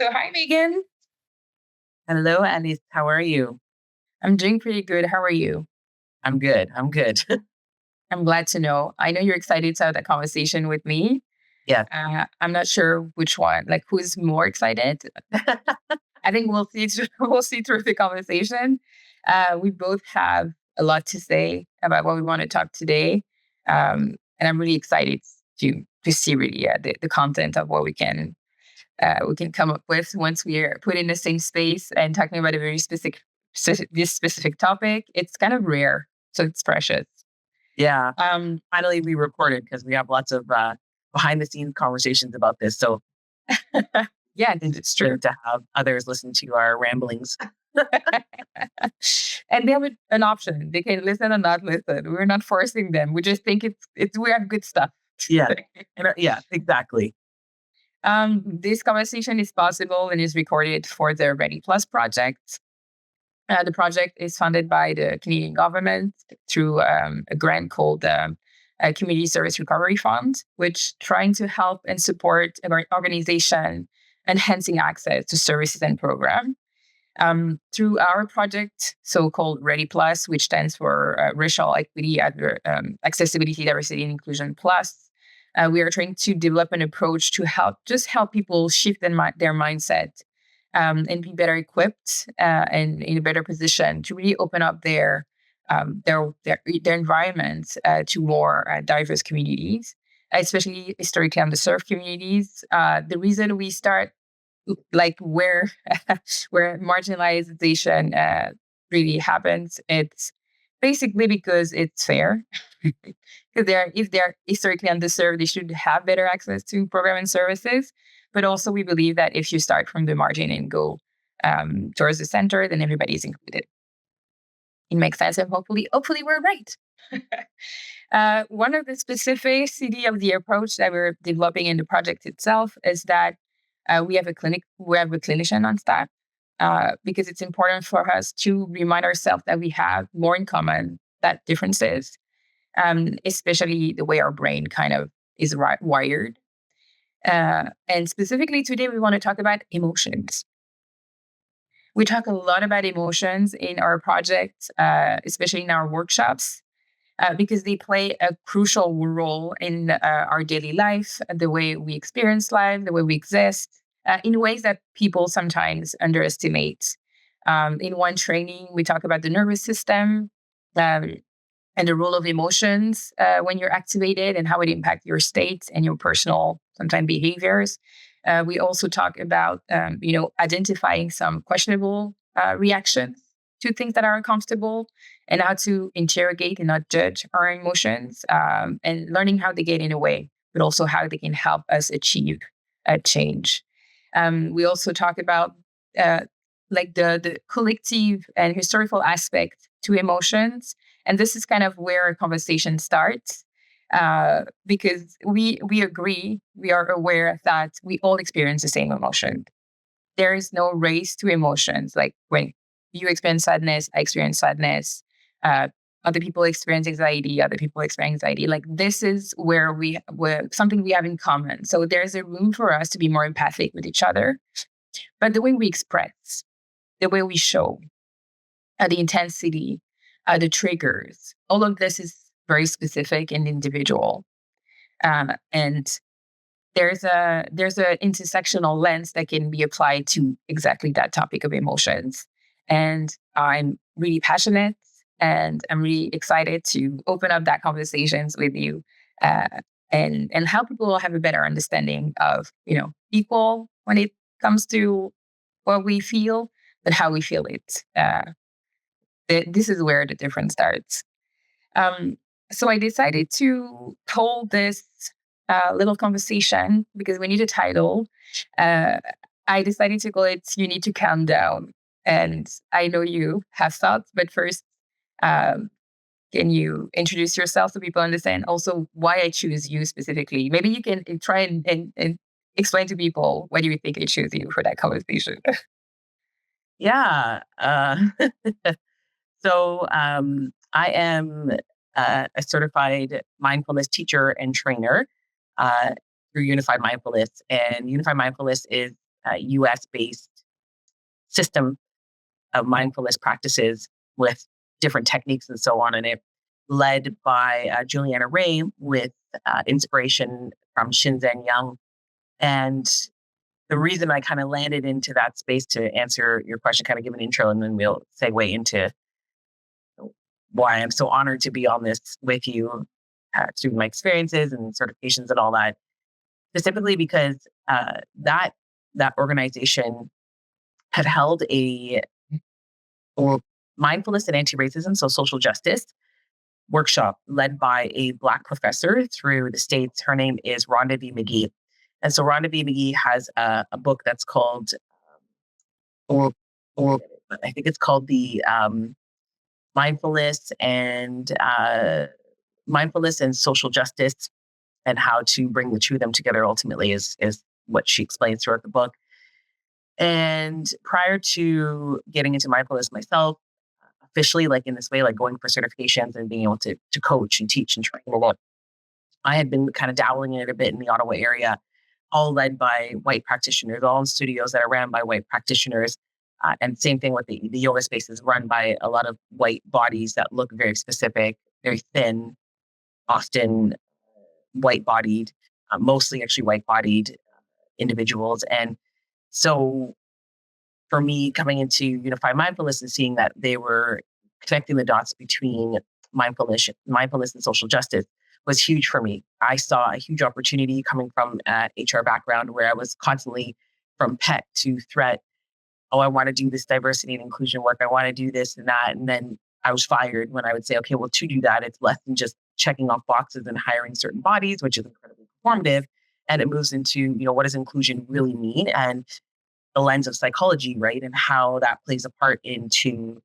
So, hi, Megan. Hello, Alice. How are you? I'm doing pretty good. How are you? I'm good. I'm good. I'm glad to know. I know you're excited to have that conversation with me. Yes. I'm not sure which one, like who's more excited. I think we'll see. We'll see through the conversation. We both have a lot to say about what we want to talk today, and I'm really excited to see really the content of what we can come up with once we are put in the same space and talking about a very this specific topic. It's kind of rare, so it's precious. Yeah. Um, Finally, we recorded because we have lots of behind the scenes conversations about this. So yeah, it's it's true. good to have others listen to our ramblings. And they have an option. They can listen or not listen. We're not forcing them. We just think it's we have good stuff. Yeah. Yeah, exactly. This conversation is possible and is recorded for the Ready Plus project. The project is funded by the Canadian government through a grant called a Community Service Recovery Fund, which trying to help and support an organization enhancing access to services and programs. Through our project, so-called READI Plus, which stands for Racial Equity, Accessibility, Diversity, and Inclusion Plus, we are trying to develop an approach to help people shift their mindset and be better equipped and in a better position to really open up their environment to more diverse communities, especially historically underserved communities. The reason we start like where marginalization really happens, it's basically because it's fair. Because if they're historically underserved, they should have better access to program and services. But also, we believe that if you start from the margin and go towards the center, then everybody's included. It makes sense, and hopefully, we're right. One of the specificity of the approach that we're developing in the project itself is that we have a clinician on staff because it's important for us to remind ourselves that we have more in common than differences, especially the way our brain kind of is wired. And specifically today, we want to talk about emotions. We talk a lot about emotions in our project, especially in our workshops, because they play a crucial role in our daily life, the way we experience life, the way we exist, in ways that people sometimes underestimate. In one training, we talk about the nervous system um, and the role of emotions when you're activated and how it impacts your state and your personal, sometimes behaviors. We also talk about, identifying some questionable reactions to things that are uncomfortable and how to interrogate and not judge our emotions, and learning how they get in a way, but also how they can help us achieve a change. We also talk about uh, like the collective and historical aspect to emotions. And this is kind of where a conversation starts, because we agree, we are aware that we all experience the same emotion. There is no race to emotions. Like when you experience sadness, I experience sadness. Uh, Other people experience anxiety. Other people experience anxiety. Like this is where something we have in common. So there's a room for us to be more empathic with each other. But the way we express, the way we show, the intensity, the triggers, all of this is very specific and individual. And there's a intersectional lens that can be applied to exactly that topic of emotions. And I'm really passionate and I'm really excited to open up that conversations with you, uh, and help people have a better understanding of, equal when it comes to what we feel, but how we feel it. This is where the difference starts. Um, so I decided to hold this little conversation because we need a title. Uh, I decided to call it "You Need to Calm Down." And I know you have thoughts, but first, um, can you introduce yourself so people understand also why I choose you specifically? Maybe you can try and explain to people why do you think I choose you for that conversation. Yeah. I am a certified mindfulness teacher and trainer uh, through Unified Mindfulness. And Unified Mindfulness is US-based system of mindfulness practices with different techniques and so on. And it led by Juliana Ray with inspiration from Shinzen Young. And the reason I kind of landed into that space to answer your question, kind of give an intro, and then we'll segue into why I'm so honored to be on this with you through my experiences and certifications and all that. Specifically because that organization had held a or mindfulness and anti-racism, so social justice workshop led by a Black professor through the States. Her name is Rhonda V. McGee. And so Rhonda V. McGee has a book that's called, or I think it's called the mindfulness and social justice, and how to bring the two of them together ultimately is what she explains throughout the book. And prior to getting into mindfulness myself, officially, like in this way, like going for certifications and being able to coach and teach and train a lot, I had been kind of dabbling in it a bit in the Ottawa area, all led by white practitioners, all in studios that are ran by white practitioners. And same thing with the yoga spaces run by a lot of white bodies that look very specific, very thin, often white bodied, mostly actually white bodied individuals. And so for me, coming into Unified Mindfulness and seeing that they were connecting the dots between mindfulness and social justice was huge for me. I saw a huge opportunity coming from an HR background where I was constantly from pet to threat. Oh, I want to do this diversity and inclusion work. I want to do this and that. And then I was fired when I would say, okay, well, to do that, it's less than just checking off boxes and hiring certain bodies, which is incredibly performative. And it moves into, what does inclusion really mean? And the lens of psychology, right? And how that plays a part into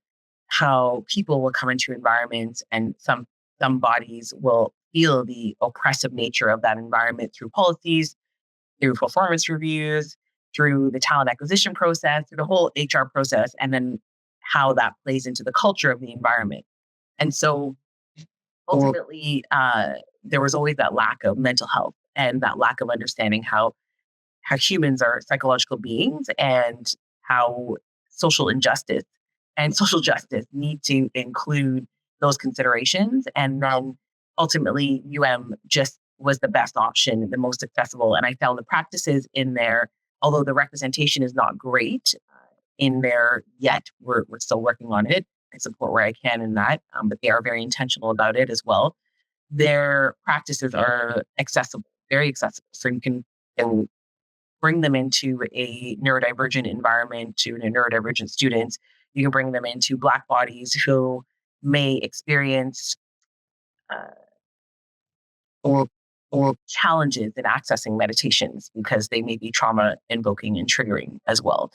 how people will come into environments, and some bodies will feel the oppressive nature of that environment through policies, through performance reviews, through the talent acquisition process, through the whole HR process, and then how that plays into the culture of the environment. And so ultimately, there was always that lack of mental health and that lack of understanding how humans are psychological beings, and how social injustice and social justice need to include those considerations. And then ultimately, just was the best option, the most accessible. And I found the practices in there, although the representation is not great in there yet, we're still working on it. I support where I can in that, but they are very intentional about it as well. Their practices are accessible, very accessible. So you can bring them into a neurodivergent environment, to neurodivergent students. You can bring them into Black bodies who may experience or challenges in accessing meditations because they may be trauma invoking and triggering as well.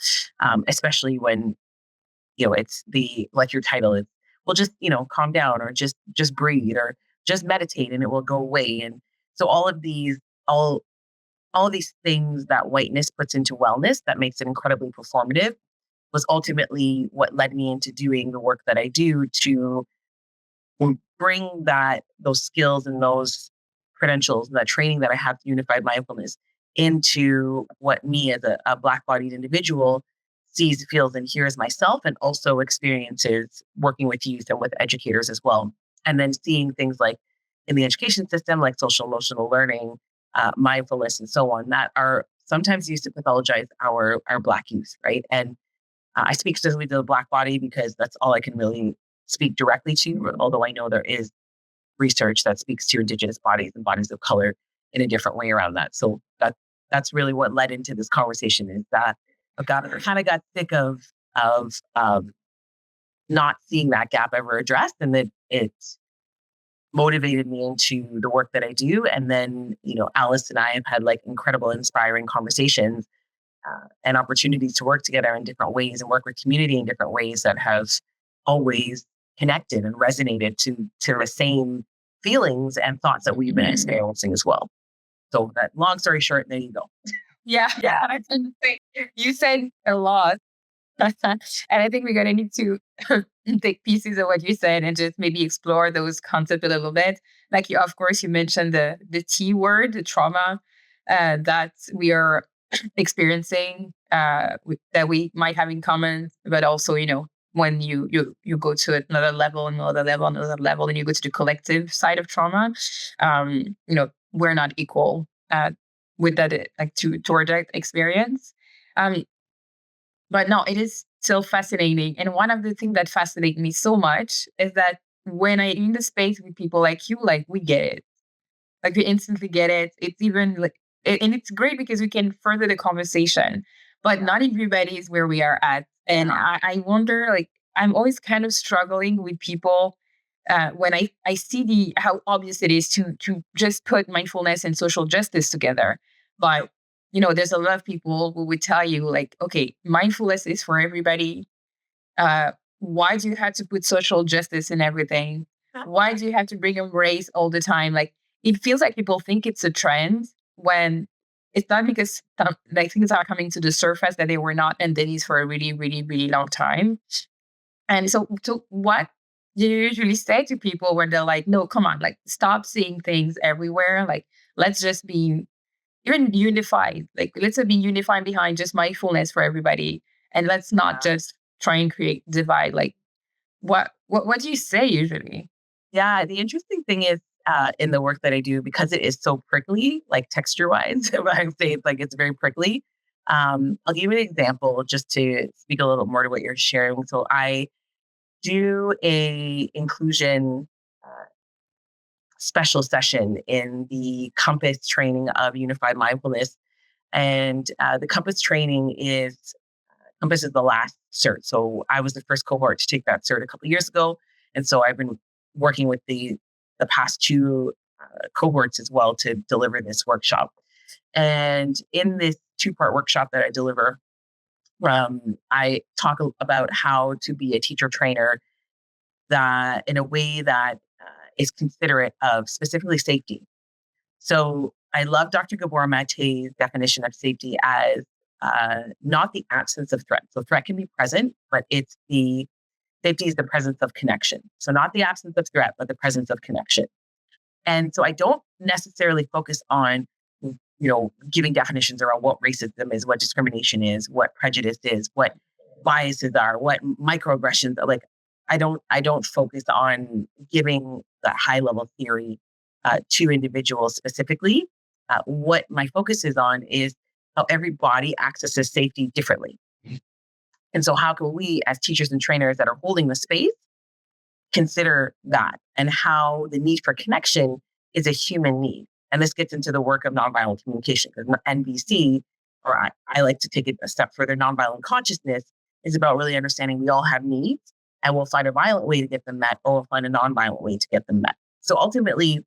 Especially when, it's like your title is, well, just, calm down, or just breathe, or just meditate and it will go away. And so all of these things that whiteness puts into wellness that makes it incredibly performative was ultimately what led me into doing the work that I do to bring those skills and those credentials, that training that I have to Unified Mindfulness, into what me as a Black-bodied individual sees, feels, and hears myself, and also experiences working with youth and with educators as well. And then seeing things like in the education system, like social emotional learning, mindfulness, and so on, that are sometimes used to pathologize our Black youth, right? And I speak specifically to the Black body because that's all I can really speak directly to, although I know there is research that speaks to Indigenous bodies and bodies of color in a different way around that. So that's really what led into this conversation, is that I kind of got sick of not seeing that gap ever addressed, and that it motivated me into the work that I do. And then, Alice and I have had like incredible, inspiring conversations and opportunities to work together in different ways and work with community in different ways that have always connected and resonated to the same feelings and thoughts that we've been experiencing as well. So that long story short, there you go. Yeah. You said a lot. And I think we're going to need to take pieces of what you said and just maybe explore those concepts a little bit. Like, of course, you mentioned the T word, the trauma that we are experiencing that we might have in common, but also, when you go to another level, another level, and you go to the collective side of trauma, we're not equal with that, like toward that experience. Um, but no, it is so fascinating. And one of the things that fascinates me so much is that when I'm in the space with people like you, like we get it. Like we instantly get it. It's even like, and it's great because we can further the conversation, but not everybody is where we are at. And I wonder, like, I'm always kind of struggling with people when I see how obvious it is to just put mindfulness and social justice together. But, there's a lot of people who would tell you like, okay, mindfulness is for everybody. uh, why do you have to put social justice in everything? Why do you have to bring up race all the time? Like, it feels like people think it's a trend when it's not, because like things are coming to the surface that they were not entities for a really, really, really long time. And so what do you usually say to people when they're like, no, come on, like stop seeing things everywhere. Like, let's just be even unified. Like, let's be unified behind just mindfulness for everybody. And let's not just try and create divide. Like, what do you say usually? Yeah, the interesting thing is in the work that I do, because it is so prickly, like texture wise, when I say it's like it's very prickly. I'll give you an example just to speak a little more to what you're sharing. So I do a inclusion special session in the Compass training of unified mindfulness, and the Compass is the last cert. So I was the first cohort to take that cert a couple of years ago. And so I've been working with the past two cohorts as well to deliver this workshop. And in this two-part workshop that I deliver, I talk about how to be a teacher trainer that in a way that is considerate of specifically safety. So I love Dr. Gabor Mate's definition of safety as not the absence of threat. So threat can be present, but safety is the presence of connection. So not the absence of threat, but the presence of connection. And so I don't necessarily focus on, giving definitions around what racism is, what discrimination is, what prejudice is, what biases are, what microaggressions are. Like, I don't focus on giving the high level theory to individuals specifically. What my focus is on is how every body accesses safety differently. And so how can we, as teachers and trainers that are holding the space, consider that, and how the need for connection is a human need. And this gets into the work of nonviolent communication, because NVC, or I like to take it a step further, nonviolent consciousness is about really understanding we all have needs, and we'll find a violent way to get them met, or we'll find a nonviolent way to get them met. So ultimately,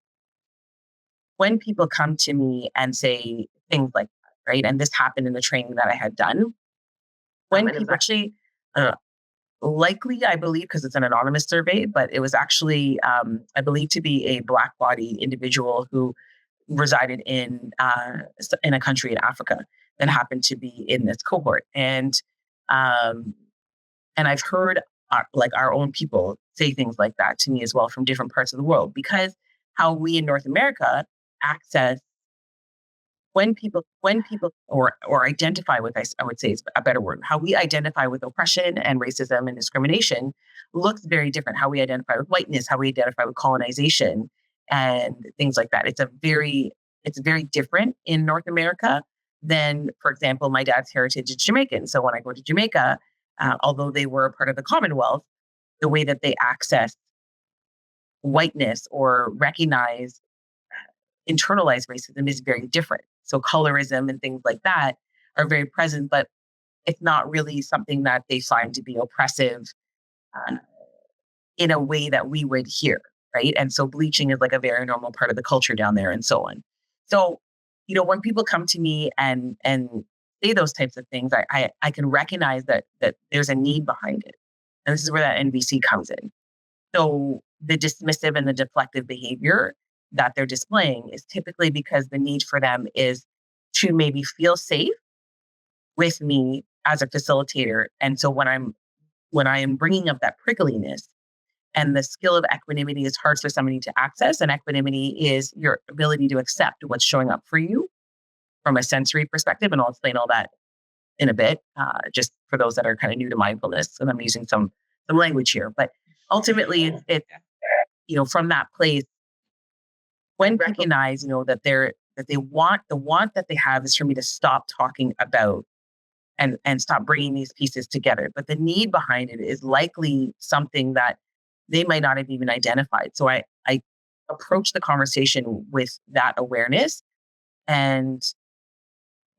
when people come to me and say things like that, right? And this happened in the training that I had done, when people actually, likely, I believe, because it's an anonymous survey, but it was actually, I believe, to be a Black-bodied individual who resided in a country in Africa that happened to be in this cohort. And I've heard our own people say things like that to me as well from different parts of the world, because how we in North America access when people or identify with, I would say is a better word, how we identify with oppression and racism and discrimination looks very different. How we identify with whiteness, how we identify with colonization and things like that. It's very different in North America than, for example, my dad's heritage is Jamaican. So when I go to Jamaica, although they were a part of the Commonwealth, the way that they access whiteness or recognize internalized racism is very different. So colorism and things like that are very present, but it's not really something that they find to be oppressive uh, in a way that we would hear, right? And so bleaching is like a very normal part of the culture down there, and so on. So, when people come to me and say those types of things, I can recognize that there's a need behind it, and this is where that NVC comes in. So the dismissive and the deflective behavior that they're displaying is typically because the need for them is to maybe feel safe with me as a facilitator. And so when I am bringing up that prickliness, and the skill of equanimity is hard for somebody to access, and equanimity is your ability to accept what's showing up for you from a sensory perspective, and I'll explain all that in a bit, just for those that are kind of new to mindfulness. And I'm using some language here, but ultimately it's from that place when people recognize, that they want the want that they have is for me to stop talking about and stop bringing these pieces together. But the need behind it is likely something that they might not have even identified. So I approach the conversation with that awareness. And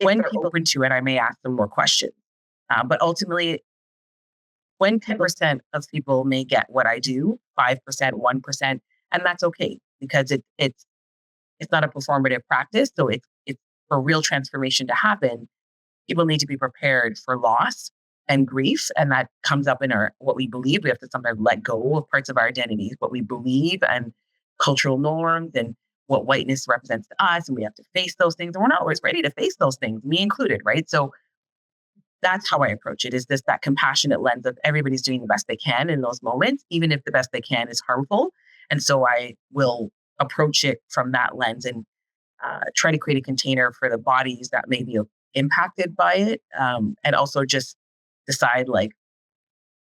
when people are open to it, I may ask them more questions. But ultimately, when 10% of people may get what I do, 5%, 1%, and that's okay because it's not a performative practice. So it's for real transformation to happen. People need to be prepared for loss and grief. And that comes up in what we believe. We have to sometimes let go of parts of our identities, what we believe and cultural norms and what whiteness represents to us. And we have to face those things. And we're not always ready to face those things, me included, right? So that's how I approach it, is this that compassionate lens of everybody's doing the best they can in those moments, even if the best they can is harmful. And so I will approach it from that lens and try to create a container for the bodies that may be impacted by it. And also just decide, like,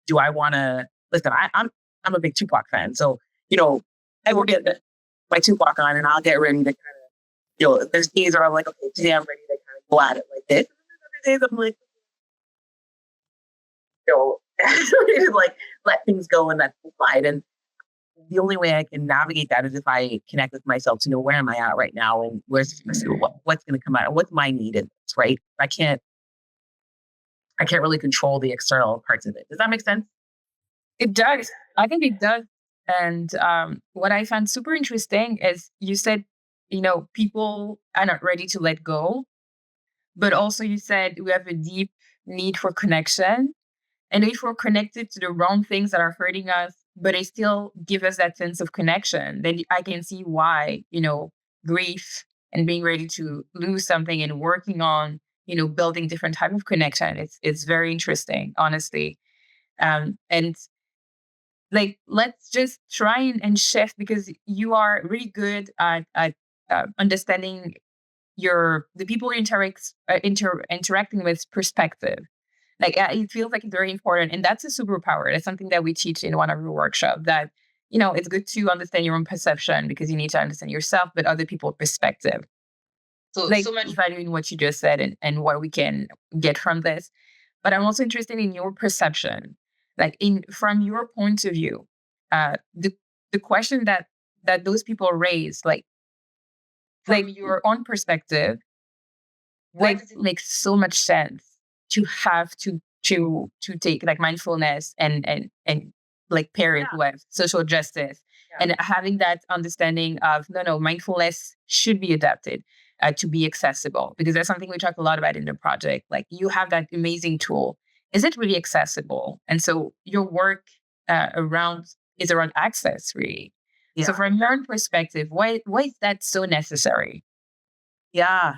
do I want to listen? I'm a big Tupac fan. So, I will get my Tupac on and I'll get ready to kind of, there's days where I'm like, okay, today I'm ready to kind of go at it like this. And other days I'm like, like let things go and let things slide. And the only way I can navigate that is if I connect with myself to know where am I at right now and what's going to come out, what's my need in this, right? I can't really control the external parts of it. Does that make sense? It does. I think it does. And what I found super interesting is you said, people are not ready to let go, but also you said we have a deep need for connection. And if we're connected to the wrong things that are hurting us, but they still give us that sense of connection, then I can see why, grief and being ready to lose something and working on, building different type of connection. It's very interesting, honestly. And like, let's just try and shift, because you are really good at understanding the people you interacting with perspective. Like, it feels like it's very important. And that's a superpower. That's something that we teach in one of our workshops, that, it's good to understand your own perception because you need to understand yourself, but other people's perspective. So, like, so much value in what you just said and what we can get from this. But I'm also interested in your perception, like from your point of view, the question that those people raise, like your own perspective, like, does it make so much sense to have to take like mindfulness and like pair it with social justice and having that understanding of no, mindfulness should be adapted to be accessible, because that's something we talk a lot about in the project. Like, you have that amazing tool, is it really accessible? And so your work is around access, really. So from your own perspective, why is that so necessary? Yeah.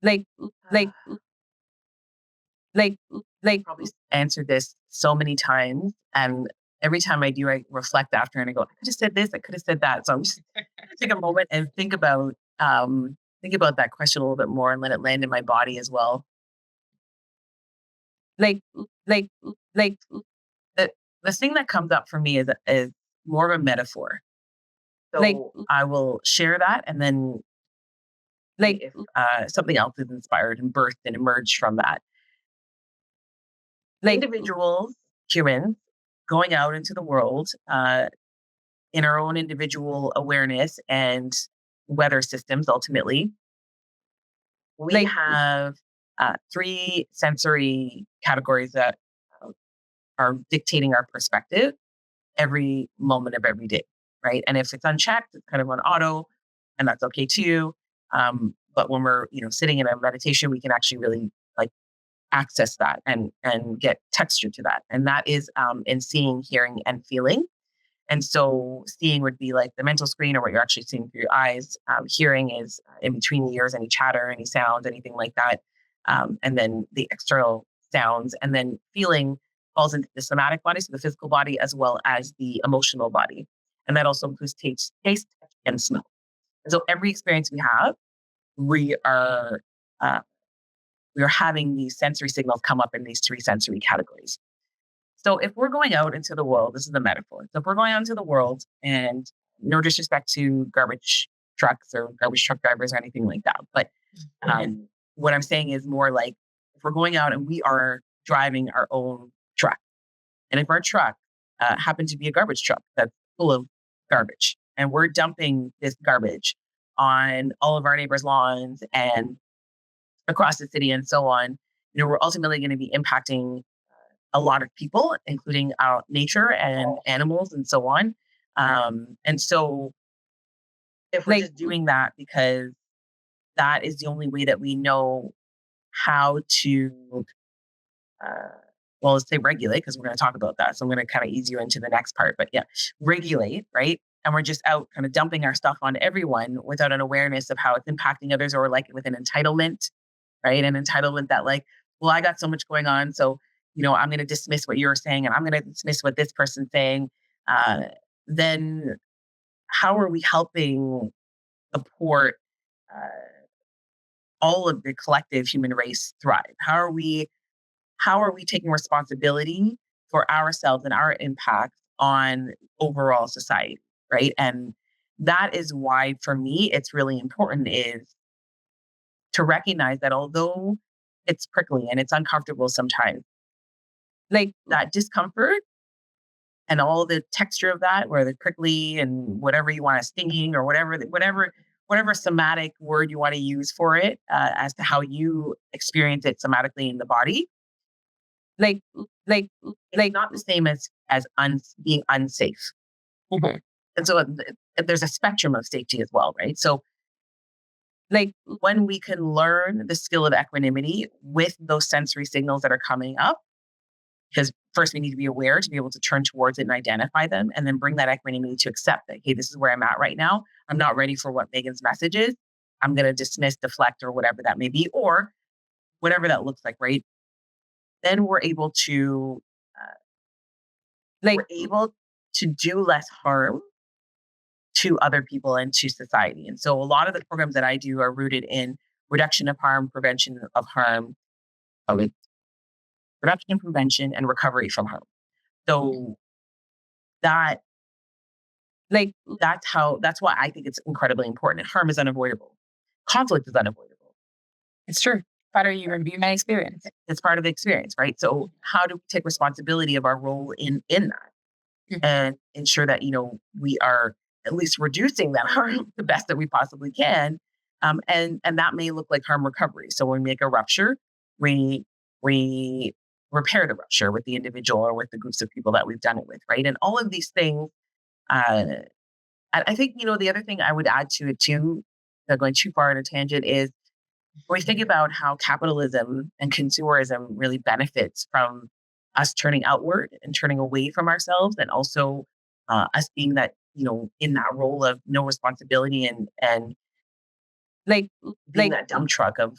Like like like like Probably answered this so many times, and every time I do, I reflect after and I go, I could have said this, I could have said that. So I'm just gonna take a moment and think about that question a little bit more and let it land in my body as well. like like like The thing that comes up for me is more of a metaphor. So like I will share that, and then if something else is inspired and birthed and emerged from that. Individuals, humans, going out into the world in our own individual awareness and weather systems, ultimately, we have three sensory categories that are dictating our perspective every moment of every day, right? And if it's unchecked, it's kind of on auto, and that's okay too. But when we're sitting in a meditation, we can actually really like access that and get texture to that, and that is in seeing, hearing, and feeling. And so seeing would be like the mental screen or what you're actually seeing through your eyes. Hearing is in between the ears, any chatter, any sound, anything like that. And then the external sounds. And then feeling falls into the somatic body, so the physical body, as well as the emotional body. And that also includes taste, touch, and smell. And so every experience we have, we are we are having these sensory signals come up in these three sensory categories. So if we're going out into the world, this is the metaphor. So if we're going out into the world, and no disrespect to garbage trucks or garbage truck drivers or anything like that, but what I'm saying is more like, if we're going out and we are driving our own truck, and if our truck happened to be a garbage truck that's full of garbage, and we're dumping this garbage on all of our neighbors' lawns and across the city and so on, we're ultimately going to be impacting a lot of people, including our nature and animals and so on. And so if we're just doing that because that is the only way that we know how to, well, let's say regulate, because we're going to talk about that. So I'm going to kind of ease you into the next part. But yeah, regulate, right? And we're just out kind of dumping our stuff on everyone without an awareness of how it's impacting others, or like with an entitlement, right? An entitlement that like, well, I got so much going on. So, I'm going to dismiss what you're saying, and I'm going to dismiss what this person's saying. Then how are we helping support all of the collective human race thrive? How are we taking responsibility for ourselves and our impact on overall society, right? And that is why, for me, it's really important is to recognize that although it's prickly and it's uncomfortable sometimes, like that discomfort and all the texture of that, where the prickly and whatever you want to stinging or whatever somatic word you want to use for it, as to how you experience it somatically in the body, like like it's not the same as being unsafe. Mm-hmm. And so there's a spectrum of safety as well, right? So like when we can learn the skill of equanimity with those sensory signals that are coming up, because first we need to be aware to be able to turn towards it and identify them, and then bring that equanimity to accept that, hey, this is where I'm at right now. I'm not ready for what Megan's message is. I'm going to dismiss, deflect, or whatever that may be, or whatever that looks like, right? Then we're able to do less harm to other people and to society. And so a lot of the programs that I do are rooted in reduction of harm, prevention of harm, reduction and prevention, and recovery from harm. So that that's why I think it's incredibly important. Harm is unavoidable. Conflict is unavoidable. It's true. Part of your human experience. It's part of the experience, right? So how do we take responsibility of our role in that, and ensure that, we are at least reducing that harm the best that we possibly can. And that may look like harm recovery. So when we make a rupture, we repair the rupture with the individual or with the groups of people that we've done it with, right? And all of these things, I think, the other thing I would add to it too, not going too far in a tangent, is when we think about how capitalism and consumerism really benefits from us turning outward and turning away from ourselves, and also us being that, in that role of no responsibility and being that dump truck of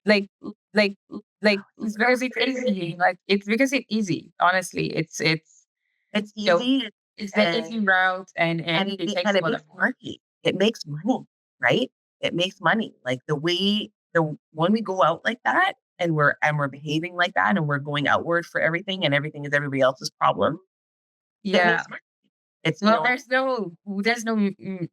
like it's very easy. Like it's because it's easy. Honestly, it's easy. It's the easy route, and it takes a lot of work. It makes money, right? It makes money. Like when we go out like that, and we're behaving like that, and we're going outward for everything, and everything is everybody else's problem. Yeah. It's there's no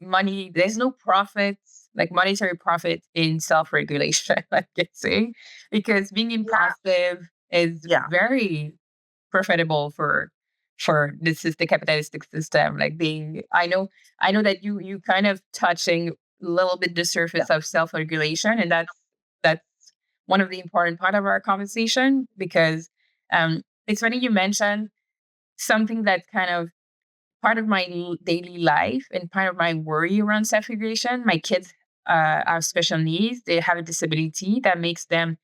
money, there's no profits, like monetary profit in self-regulation, I can say, because being impulsive is very profitable for the capitalistic system. Like I know that you kind of touching a little bit the surface of self-regulation, and that's one of the important part of our conversation, because it's funny you mentioned something that's kind of part of my daily life and part of my worry around self-regulation. My kids have special needs. They have a disability that makes them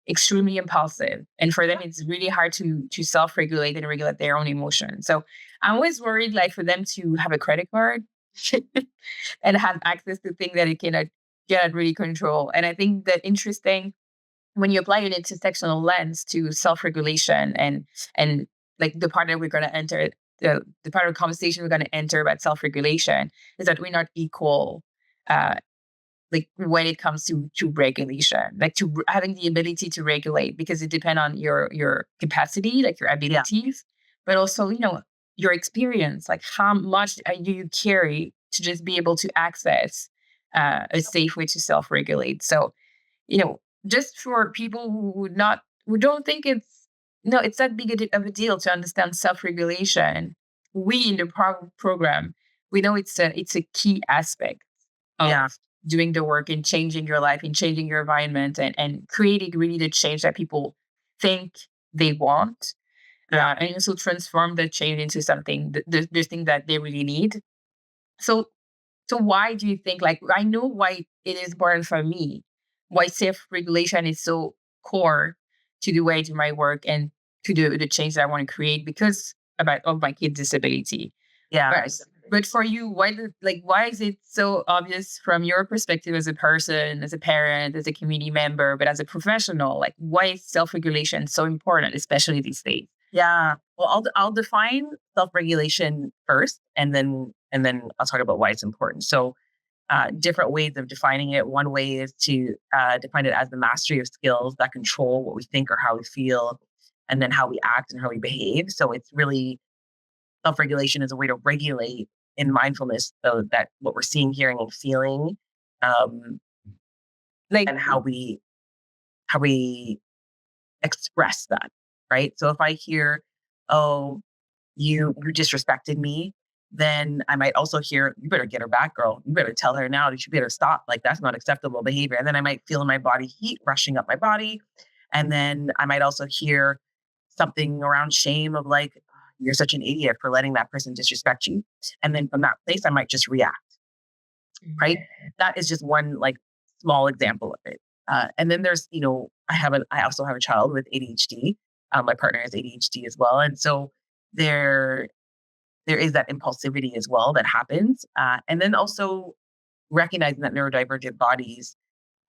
extremely impulsive. And for them, it's really hard to self-regulate and regulate their own emotions. So I'm always worried, like, for them to have a credit card and have access to things that it cannot really control. And I think that interesting when you apply an intersectional lens to self-regulation and like the part that we're going to enter, the part of the conversation we're going to enter about self-regulation, is that we're not equal like when it comes to regulation, like to having the ability to regulate, because it depends on your capacity, like your abilities, but also, your experience, like how much do you carry to just be able to access a safe way to self-regulate. So, just for people who don't think it's that big of a deal to understand self-regulation, we in the program, we know it's a key aspect of doing the work and changing your life and changing your environment, and creating really the change that people think they want. And also transform that change into something, the thing that they really need. So, why do you think, like, I know why it is important for me, why self-regulation is so core to the way I do my work and to the change that I want to create because of my kid's disability. Yeah. But for you, why is it so obvious from your perspective as a person, as a parent, as a community member, but as a professional? Like, why is self-regulation so important, especially these days? Yeah. Well, I'll define self-regulation first, and then I'll talk about why it's important. So, different ways of defining it. One way is to define it as the mastery of skills that control what we think or how we feel, and then how we act and how we behave. So it's really, self-regulation is a way to regulate in mindfulness, so that what we're seeing, hearing, and feeling, um, Like, and how we express that, right? So if I hear, "Oh, you disrespected me," then I might also hear, "You better get her back, girl. You better tell her now that she better stop. Like, that's not acceptable behavior." And then I might feel in my body heat rushing up my body. And then I might also hear something around shame of like, "You're such an idiot for letting that person disrespect you." And then from that place, I might just react, right? That is just one like small example of it. And then there's, I also have a child with ADHD. My partner has ADHD as well. And so there there is that impulsivity as well that happens. And then also recognizing that neurodivergent bodies,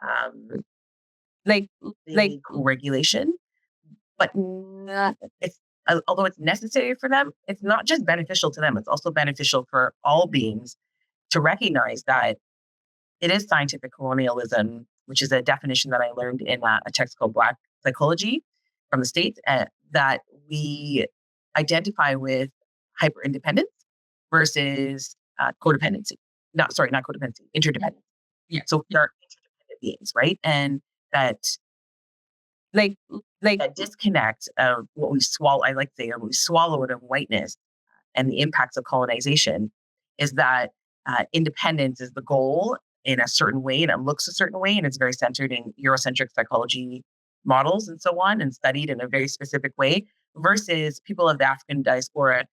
um, like, they need co-regulation, but it's, although it's necessary for them, it's not just beneficial to them. It's also beneficial for all beings to recognize that it is scientific colonialism, which is a definition that I learned in a text called Black Psychology from the States, that we identify with hyper independence versus codependency. Not codependency, interdependence. Yeah. So we are interdependent beings, right? And that like, that disconnect of what we swallow, I like to say, what we swallow it of whiteness and the impacts of colonization, is that independence is the goal in a certain way, and it looks a certain way, and it's very centered in Eurocentric psychology models and so on, and studied in a very specific way. Versus people of the African diaspora,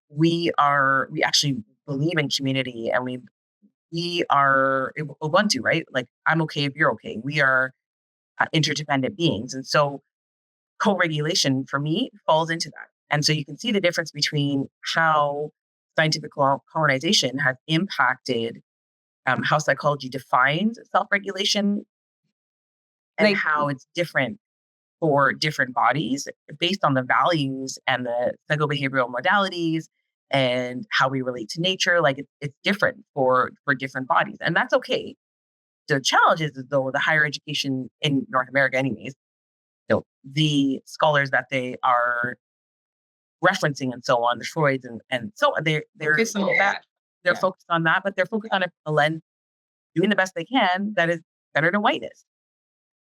we actually believe in community, and we are Ubuntu, right? Like, I'm okay if you're okay. We are interdependent beings, and so co-regulation for me falls into that. And so you can see the difference between how scientific colonization has impacted how psychology defines self-regulation, and how it's different for different bodies based on the values and the psychobehavioral modalities and how we relate to nature. Like, it's different for different bodies, and that's okay. The challenge is, though, the higher education in North America, anyways, the scholars that they are referencing and so on, the Freuds and so on, they're focus on that. they're focused on that, but they're focused on a lens, doing the best they can that is better than whiteness.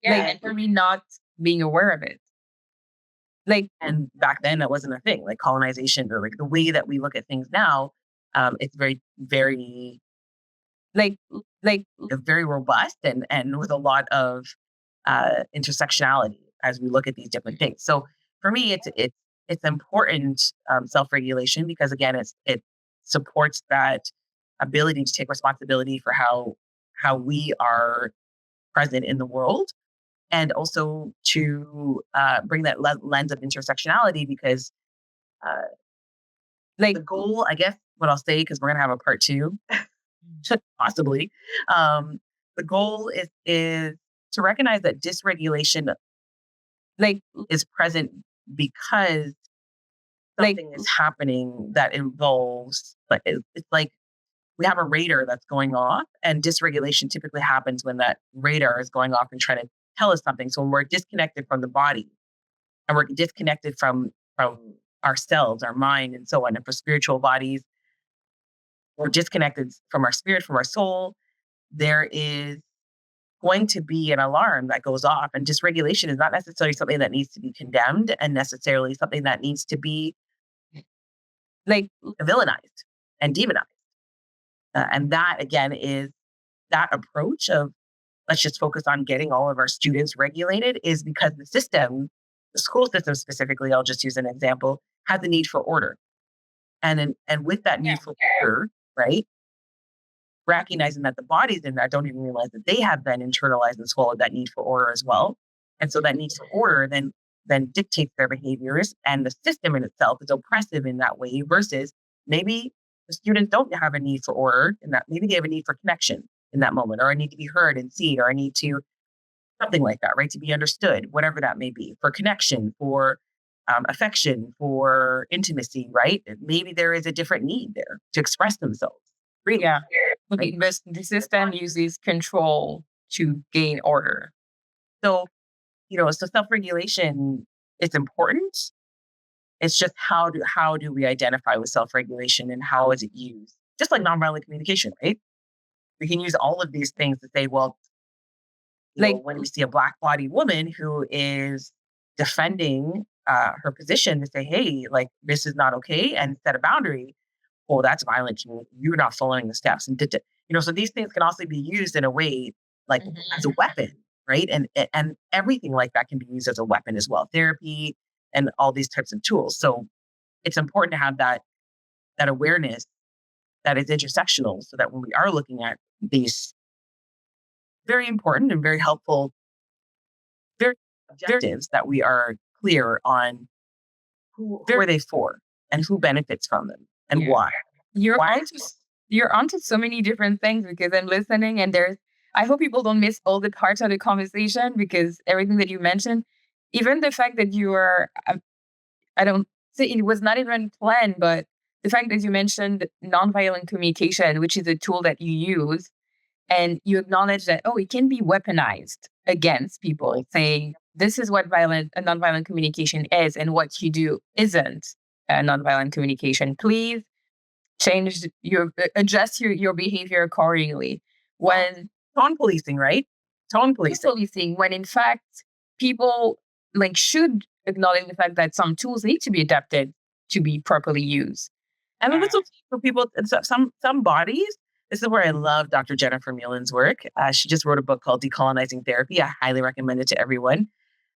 And for me not being aware of it. And back then that wasn't a thing. Like, colonization, or like the way that we look at things now, it's very, very, like very robust, and with a lot of intersectionality as we look at these different things. So for me, it's important, self-regulation, because again, it supports that ability to take responsibility for how we are present in the world, and also to bring that lens of intersectionality, because the goal, I guess, what I'll say, because we're gonna have a part two, possibly. The goal is to recognize that dysregulation is present because something is happening that involves, like, it's like we have a radar that's going off, and dysregulation typically happens when that radar is going off and trying to tell us something. So when we're disconnected from the body and we're disconnected from ourselves, our mind, and so on, and for spiritual bodies, we're disconnected from our spirit, from our soul, there is going to be an alarm that goes off. And dysregulation is not necessarily something that needs to be condemned and necessarily something that needs to be Like, villainized and demonized. And that, again, is that approach of let's just focus on getting all of our students regulated is because the system, the school system specifically, I'll just use an example, has a need for order. And with that need for order, right, recognizing that the bodies in that don't even realize that they have then internalized and swallowed that need for order as well. And so that need for order then dictates their behaviors, and the system in itself is oppressive in that way versus maybe the students don't have a need for order in that maybe they have a need for connection in that moment, or I need to be heard and seen, or I need to something like that, right? To be understood, whatever that may be, for connection, for affection, for intimacy, right? Maybe there is a different need there to express themselves. Really. yeah, Right? the system uses control to gain order. So, so self-regulation is important. It's just how do we identify with self-regulation and how is it used? Just like nonviolent communication, right? We can use all of these things to say, well, Like, when we see a Black-bodied woman who is defending her position to say, hey, like this is not okay, and set a boundary. Well, that's violent. You're not following the steps, and so these things can also be used in a way like as a weapon, right? And everything like that can be used as a weapon as well. Therapy and all these types of tools. So it's important to have that awareness that is intersectional, so that when we are looking at these very important and very helpful, very objectives, that we are clear on who are they for and who benefits from them and why. you're Why? onto, you're onto so many different things because I'm listening, and I hope people don't miss all the parts of the conversation because everything that you mentioned, even the fact that you are, I don't say it was not even planned, but the fact that you mentioned nonviolent communication, which is a tool that you use, and you acknowledge that, oh, it can be weaponized against people, saying this is what nonviolent communication is, and what you do isn't nonviolent communication. Please adjust your behavior accordingly. When Tone policing, right? Tone policing. policing, when in fact people should acknowledge the fact that some tools need to be adapted to be properly used. And this will for people, some bodies. This is where I love Dr. Jennifer Muellen's work. She just wrote a book called Decolonizing Therapy. I highly recommend it to everyone.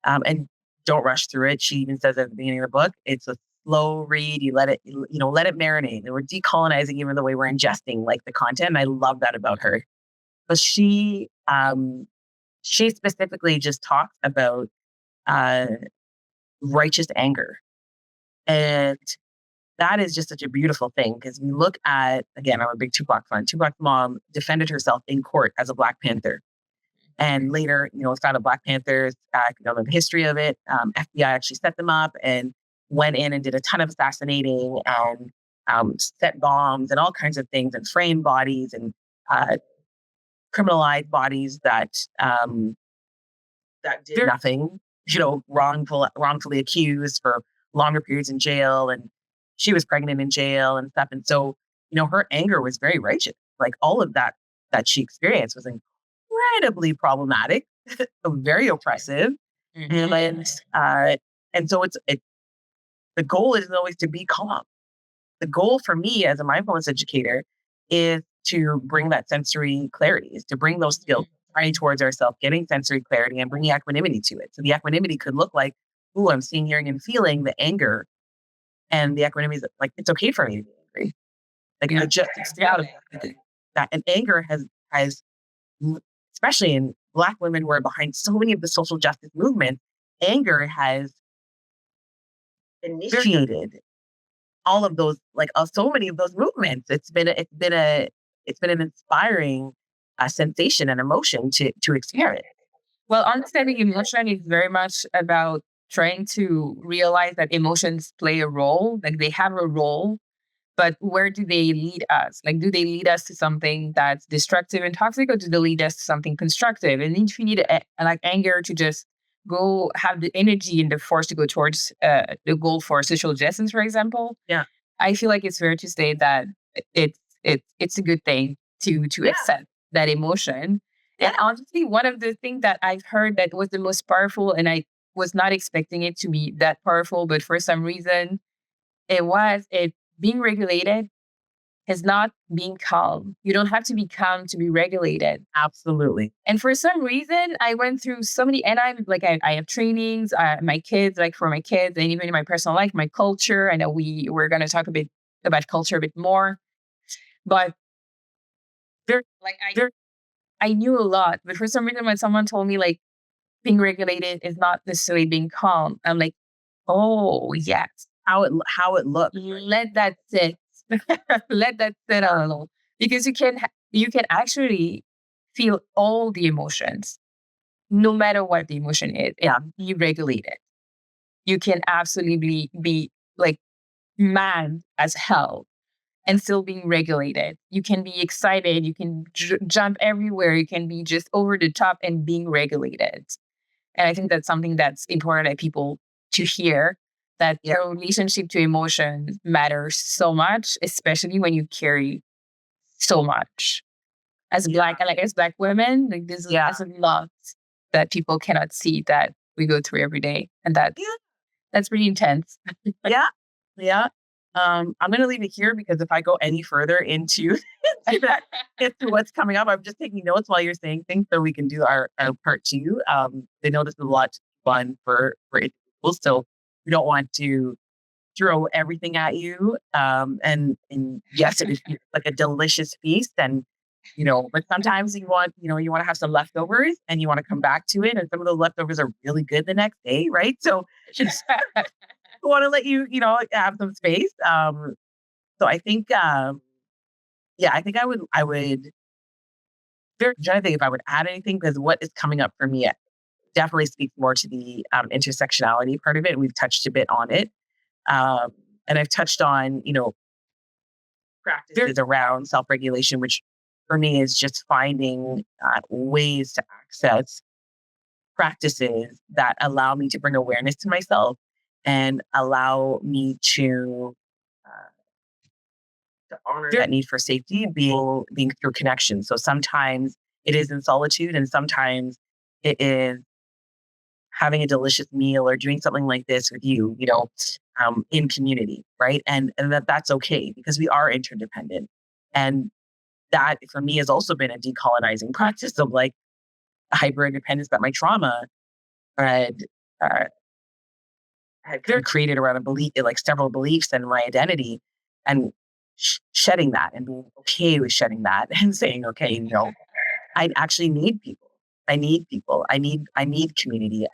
And don't rush through it. She even says at the beginning of the book, it's a slow read. You let it, let it marinate. And we're decolonizing even the way we're ingesting like the content. And I love that about her. But she specifically just talks about righteous anger. And that is just such a beautiful thing because we look at, again, I'm a big Tupac fan. Tupac's mom defended herself in court as a Black Panther. And later, found out Black Panthers, the history of it. FBI actually set them up and went in and did a ton of assassinating and set bombs and all kinds of things and framed bodies and criminalized bodies that did nothing, wrongfully accused for longer periods in jail. And she was pregnant in jail and stuff. And so, her anger was very righteous. Like all of that she experienced was incredibly problematic, very oppressive. And so the goal isn't always to be calm. The goal for me as a mindfulness educator is to bring that sensory clarity, is to bring those skills, trying towards ourselves, getting sensory clarity and bringing equanimity to it. So the equanimity could look like, ooh, I'm seeing, hearing, and feeling the anger. And the equanimity is like, it's okay for me to be angry. Like I just out of that. And anger has, especially in Black women who are behind so many of the social justice movements, anger has initiated all of those, so many of those movements. It's been an inspiring sensation and emotion to experience. Well, understanding emotion is very much about trying to realize that emotions play a role, like they have a role, but where do they lead us? Like, do they lead us to something that's destructive and toxic, or do they lead us to something constructive? And if you need like anger to just go have the energy and the force to go towards the goal for social justice, for example, Yeah. I feel like it's fair to say that it's a good thing to accept that emotion. And honestly, one of the things that I've heard that was the most powerful, and I was not expecting it to be that powerful, but for some reason it being regulated is not being calm. You don't have to be calm to be regulated. Absolutely. And for some reason, I went through so many, and I'm like, I have trainings, my kids, like for my kids, and even in my personal life, my culture. I know we're going to talk a bit about culture a bit more, but like I knew a lot, but for some reason, when someone told me like being regulated is not necessarily being calm, I'm like, oh yes, How it looks. let that sit, let that sit a little, because you can actually feel all the emotions, no matter what the emotion is, and be regulated. You can absolutely be like mad as hell and still being regulated. You can be excited. You can jump everywhere. You can be just over the top and being regulated. And I think that's something that's important that people to hear, that your relationship to emotion matters so much, especially when you carry so much. As Black women, like there's a lot that people cannot see that we go through every day, and that's pretty intense. Yeah. Yeah. I'm going to leave it here because if I go any further into into what's coming up, I'm just taking notes while you're saying things so we can do our part two. I know this is a lot of fun for individuals, so we don't want to throw everything at you. And yes, it is like a delicious feast, and but sometimes you want to have some leftovers and you want to come back to it, and some of those leftovers are really good the next day, right? So just want to let have some space. So I think, I think I would. I'm trying to think if I would add anything because what is coming up for me definitely speaks more to the intersectionality part of it. We've touched a bit on it, um, and I've touched on practices around self-regulation, which for me is just finding ways to access practices that allow me to bring awareness to myself and allow me to honor that need for safety being through connection. So sometimes it is in solitude, and sometimes it is having a delicious meal or doing something like this with you, in community, right? And that's okay because we are interdependent, and that for me has also been a decolonizing practice of like hyper independence that my trauma had uh, had kind of created around a belief, like several beliefs and my identity, and shedding that and being okay with shedding that and saying, okay, I actually need people. I need people. I need community.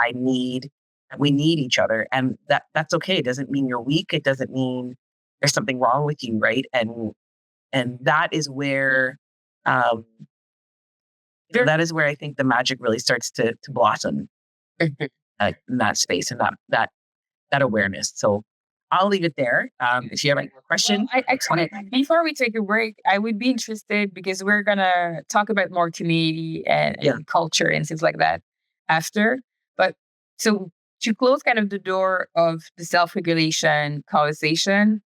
We need each other. And that's okay. It doesn't mean you're weak. It doesn't mean there's something wrong with you. Right. And that is where, that is where I think the magic really starts to blossom in that space and that awareness. So I'll leave it there. If you have any more questions. Well, actually, before we take a break, I would be interested because we're going to talk about more community and culture and things like that after. But so to close kind of the door of the self-regulation conversation,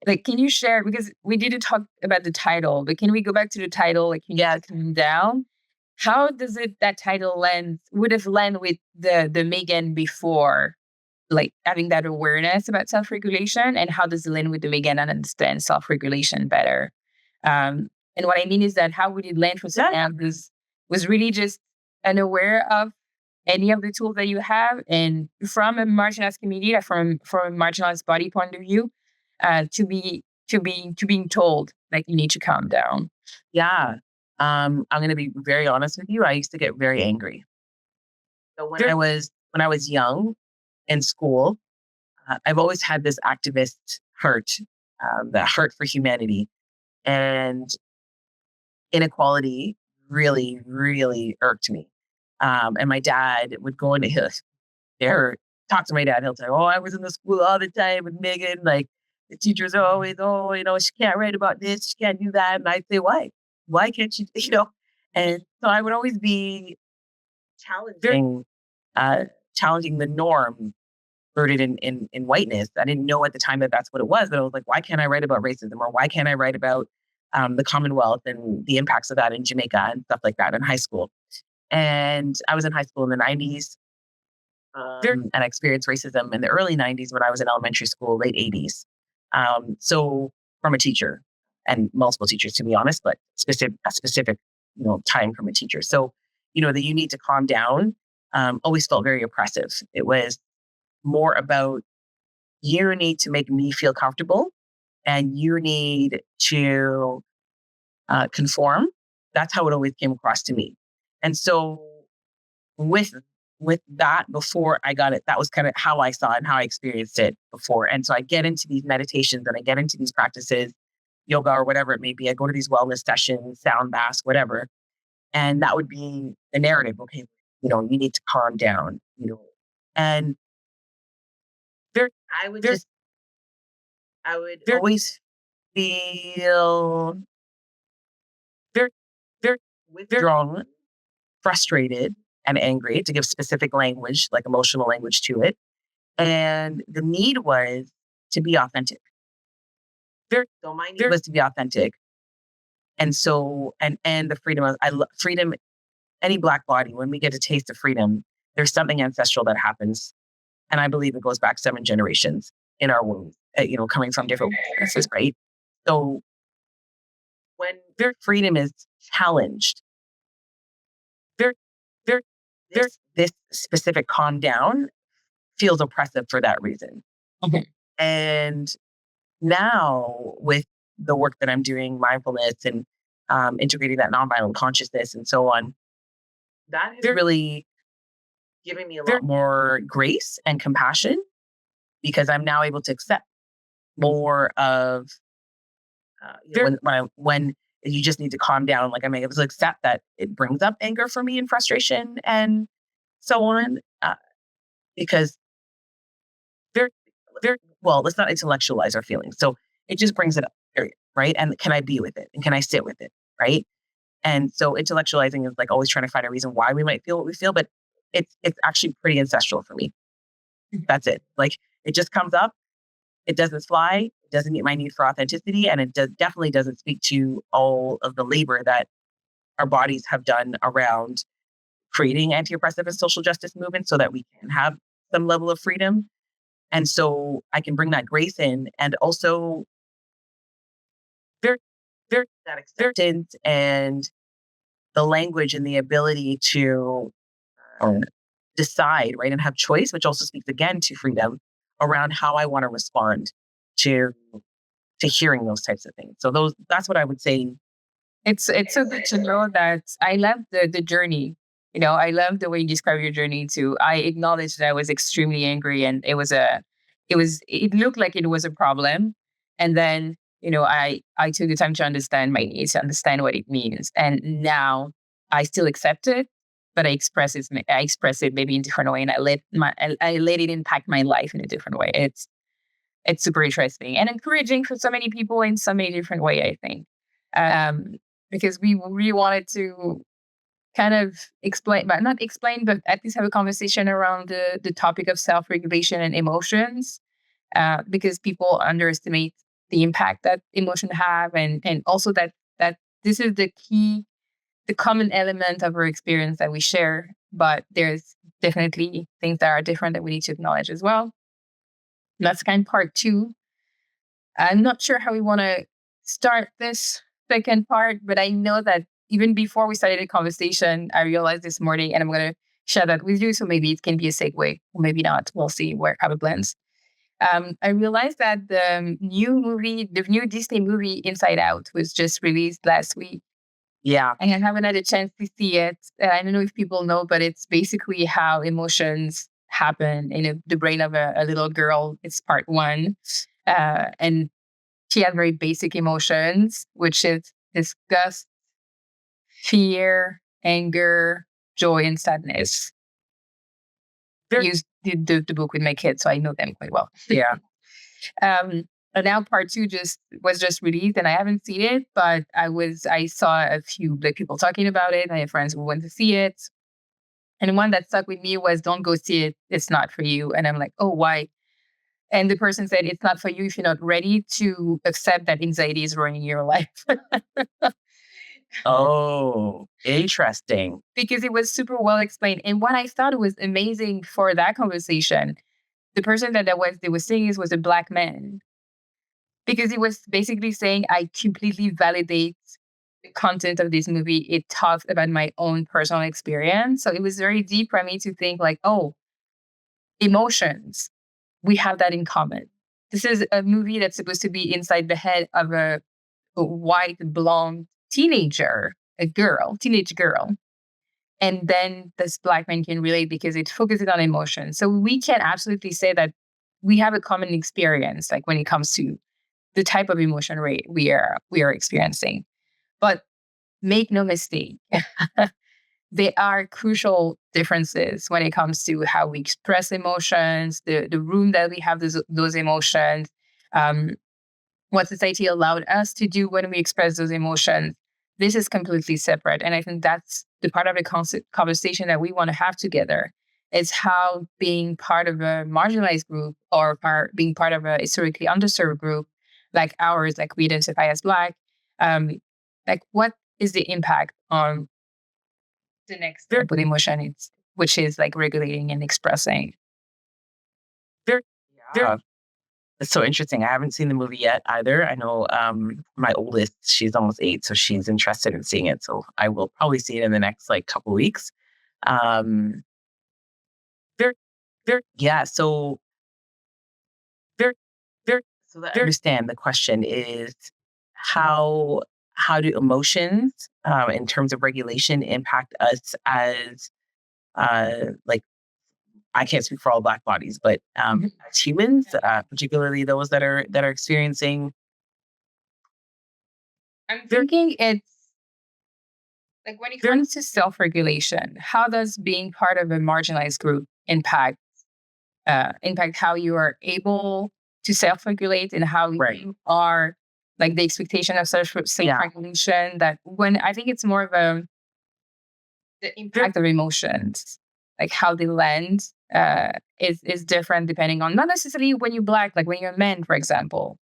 like, can you share, because we didn't talk about the title, but can we go back to the title? Like, you need to calm down. How does that title would have landed with the Meghan before? Like having that awareness about self-regulation, and how does it land with the Meghan and understand self-regulation better? And what I mean is that how would it land for someone was really just unaware of any of the tools that you have, and from a marginalized community, from a marginalized body point of view, to being told like you need to calm down. Yeah. I'm going to be very honest with you. I used to get very angry. So when I was young in school, I've always had this activist heart, the heart for humanity, and inequality really, really irked me. And my dad would go into talk to my dad. He'll say, "Oh, I was in the school all the time with Megan, like the teachers are always, she can't write about this, she can't do that. And I'd say, why? Why can't you, And so I would always be challenging, uh, challenging the norm rooted in whiteness. I didn't know at the time that that's what it was, but I was like, why can't I write about racism, or why can't I write about the Commonwealth and the impacts of that in Jamaica and stuff like that in high school? And I was in high school in the 90s, and I experienced racism in the early 90s when I was in elementary school, late 80s. So from a teacher and multiple teachers, to be honest, but a specific, time from a teacher. So, the you need to calm down always felt very oppressive. It was more about you need to make me feel comfortable and you need to conform. That's how it always came across to me. And so with that, before I got it, that was kind of how I saw it and how I experienced it before. And so I get into these meditations and I get into these practices, yoga or whatever it may be. I go to these wellness sessions, sound baths, whatever. And that would be the narrative. Okay, you need to calm down, and there, I would just, I would always feel very, very withdrawn, frustrated, and angry, to give specific language, like emotional language to it. And the need was to be authentic. So my need was to be authentic. And so, and the freedom of, freedom, any Black body, when we get a taste of freedom, there's something ancestral that happens. And I believe it goes back 7 generations in our womb, coming from different places, right? So when their freedom is challenged, there, this specific calm down feels oppressive for that reason. Okay. And now with the work that I'm doing, mindfulness and integrating that nonviolent consciousness and so on, that is really giving me a lot more grace and compassion, because I'm now able to accept more of when you just need to calm down. Like, I'm able to accept that it brings up anger for me and frustration and so on, because let's not intellectualize our feelings. So it just brings it up, period, right? And can I be with it? And can I sit with it, right? And so intellectualizing is like always trying to find a reason why we might feel what we feel, but it's actually pretty ancestral for me. That's it. Like, it just comes up. It doesn't fly. It doesn't meet my need for authenticity, and it definitely doesn't speak to all of the labor that our bodies have done around creating anti-oppressive and social justice movements so that we can have some level of freedom. And so I can bring that grace in, and also there that acceptance and the language and the ability to decide, right, and have choice, which also speaks again to freedom around how I want to respond to hearing those types of things. So that's what I would say. It's so good to know that. I love the journey. I love the way you describe your journey too. I acknowledge that I was extremely angry, and it looked like it was a problem. And then, I took the time to understand my needs, to understand what it means. And now I still accept it, but I express it maybe in a different way. And I let it impact my life in a different way. It's super interesting and encouraging for so many people in so many different ways, I think. Because we really wanted to kind of explain, but not explain, but at least have a conversation around the topic of self-regulation and emotions, because people underestimate the impact that emotion have, and also that this is the common element of our experience that we share, but there's definitely things that are different that we need to acknowledge as well. And that's kind of part 2. I'm not sure how we want to start this second part, but I know that even before we started the conversation, I realized this morning, and I'm going to share that with you. So maybe it can be a segue, or maybe not. We'll see how it blends. I realized that the new Disney movie Inside Out was just released last week. Yeah. And I haven't had a chance to see it. I don't know if people know, but it's basically how emotions happen in the brain of a little girl. It's part 1. And she has very basic emotions, which is disgust, fear, anger, joy, and sadness. I used the book with my kids, so I know them quite well. Yeah. And now part two was just released, and I haven't seen it, but I saw a few like people talking about it. I have friends who went to see it. And one that stuck with me was, don't go see it. It's not for you. And I'm like, oh, why? And the person said, it's not for you if you're not ready to accept that anxiety is ruining your life. Oh, interesting. Because it was super well explained. And what I thought was amazing for that conversation, the person they was saying this was a Black man. Because he was basically saying, I completely validate the content of this movie. It talks about my own personal experience. So it was very deep for me to think like, oh, emotions, we have that in common. This is a movie that's supposed to be inside the head of a white, blonde teenager, teenage girl. And then this Black man can relate because it focuses on emotion. So we can absolutely say that we have a common experience, like when it comes to the type of emotion we are experiencing. But make no mistake, there are crucial differences when it comes to how we express emotions, the room that we have those emotions, um, what society allowed us to do when we express those emotions. This is completely separate. And I think that's the part of the conversation that we want to have together. Is how being part of a marginalized group or being part of a historically underserved group like ours, like we identify as Black, like what is the impact on the next step with emotion, which is like regulating and expressing. Very, yeah. It's so interesting. I haven't seen the movie yet either. I know my oldest, she's almost 8, so she's interested in seeing it. So I will probably see it in the next like couple weeks. Um, very, yeah. So very, so that I understand the question is how do emotions in terms of regulation impact us as like I can't speak for all Black bodies, but as humans, particularly those that are experiencing. I'm thinking it's like when it comes to self-regulation, how does being part of a marginalized group impact how you are able to self-regulate and how you are like the expectation of self-regulation that when I think it's more of the impact of emotions, like how they land is different depending on not necessarily when you're Black, like when you're a man, for example.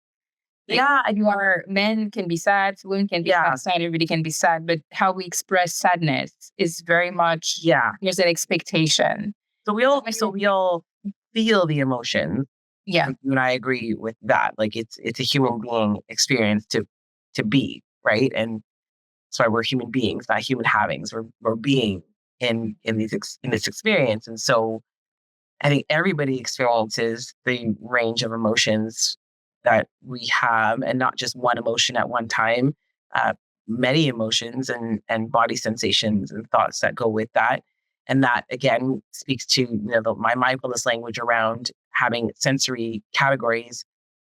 Like, you are men can be sad, women can be sad, everybody can be sad, but how we express sadness is very much there's an expectation. So we all feel the emotions. Yeah. You and I agree with that. Like it's a human being experience to be, right? And that's why we're human beings, not human havings. We're being in this experience. And so I think everybody experiences the range of emotions that we have, and not just one emotion at one time. Uh, Many emotions and body sensations and thoughts that go with that, and that again speaks to my mindfulness language around having sensory categories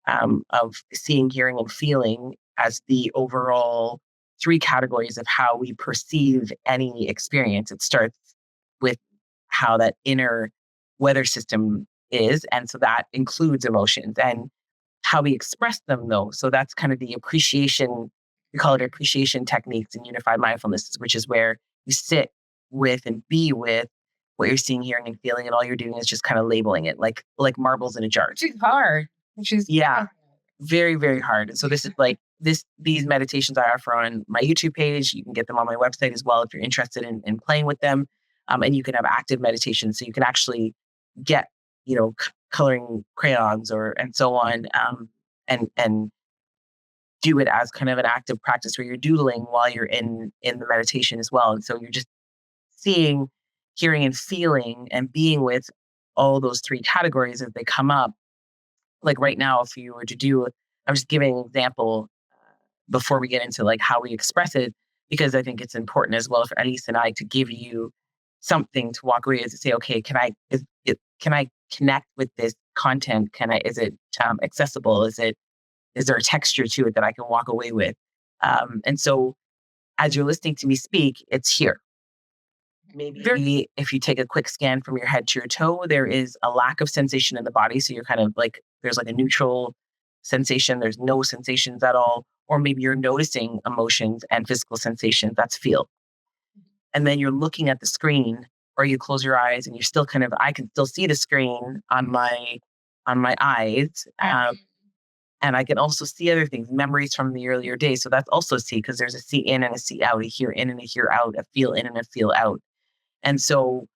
of seeing, hearing, and feeling as the overall 3 categories of how we perceive any experience. It starts with how that inner weather system is. And so that includes emotions and how we express them, though. So that's kind of the appreciation, we call it appreciation techniques in unified mindfulness, which is where you sit with and be with what you're seeing, hearing, and feeling. And all you're doing is just kind of labeling it like marbles in a jar. Which is hard. Very, very hard. And so this is like these meditations I offer on my YouTube page. You can get them on my website as well if you're interested in playing with them. And you can have active meditation. So you can actually get, coloring crayons and so on, and do it as kind of an active practice where you're doodling while you're in the meditation as well. And so you're just seeing, hearing, and feeling and being with all those 3 categories as they come up. Like right now, if you were to do, I'm just giving an example before we get into like how we express it, because I think it's important as well for Elise and I to give you something to walk away with, to say, okay, can I connect with this content? Is it accessible? Is there a texture to it that I can walk away with? And so as you're listening to me speak, it's here. Maybe if you take a quick scan from your head to your toe, there is a lack of sensation in the body. So you're kind of like, there's like a neutral sensation, there's no sensations at all, or maybe you're noticing emotions and physical sensations, that's feel. And then you're looking at the screen, or you close your eyes and you're still kind of, I can still see the screen on my eyes. And I can also see other things, memories from the earlier days. So that's also see, because there's a see in and a see out, a hear in and a hear out, a feel in and a feel out. And so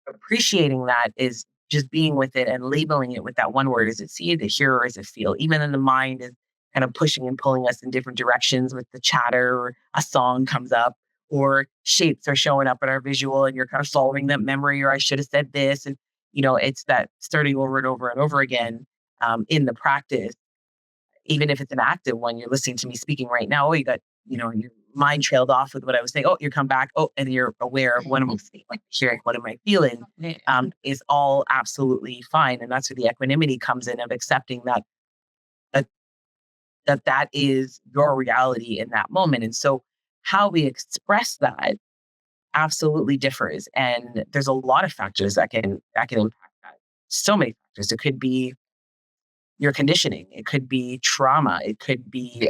appreciating that is just being with it and labeling it with that one word. Is it see, is it hear, or is it feel? Even in the mind is kind of pushing and pulling us in different directions with the chatter, or a song comes up, or shapes are showing up in our visual and you're kind of following that memory, or I should have said this. And, it's that starting over and over and over again in the practice. Even if it's an active one, you're listening to me speaking right now. Oh, you got, your mind trailed off with what I was saying. Oh, you come back. Oh, and you're aware of what am I saying, like hearing, what am I feeling, is all absolutely fine. And that's where the equanimity comes in, of accepting that that is your reality in that moment. And so how we express that absolutely differs. And there's a lot of factors that can impact that. So many factors. It could be your conditioning. It could be trauma. It could be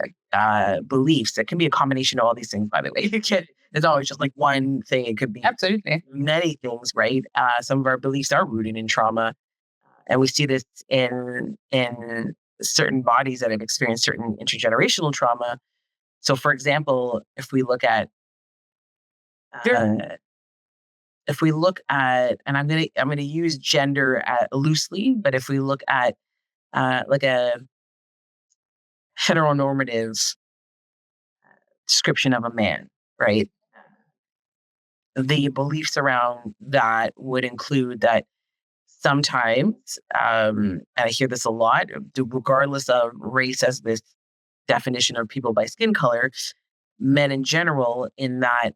beliefs. It can be a combination of all these things, by the way. It's always just like one thing. It could be Absolutely. many things, right? Some of our beliefs are rooted in trauma. And we see this in certain bodies that have experienced certain intergenerational trauma. So, for example, if we look at, and I'm gonna use gender loosely, but if we look at like a heteronormative description of a man, right? The beliefs around that would include that sometimes, and I hear this a lot, regardless of race as this definition of people by skin color, men in general in that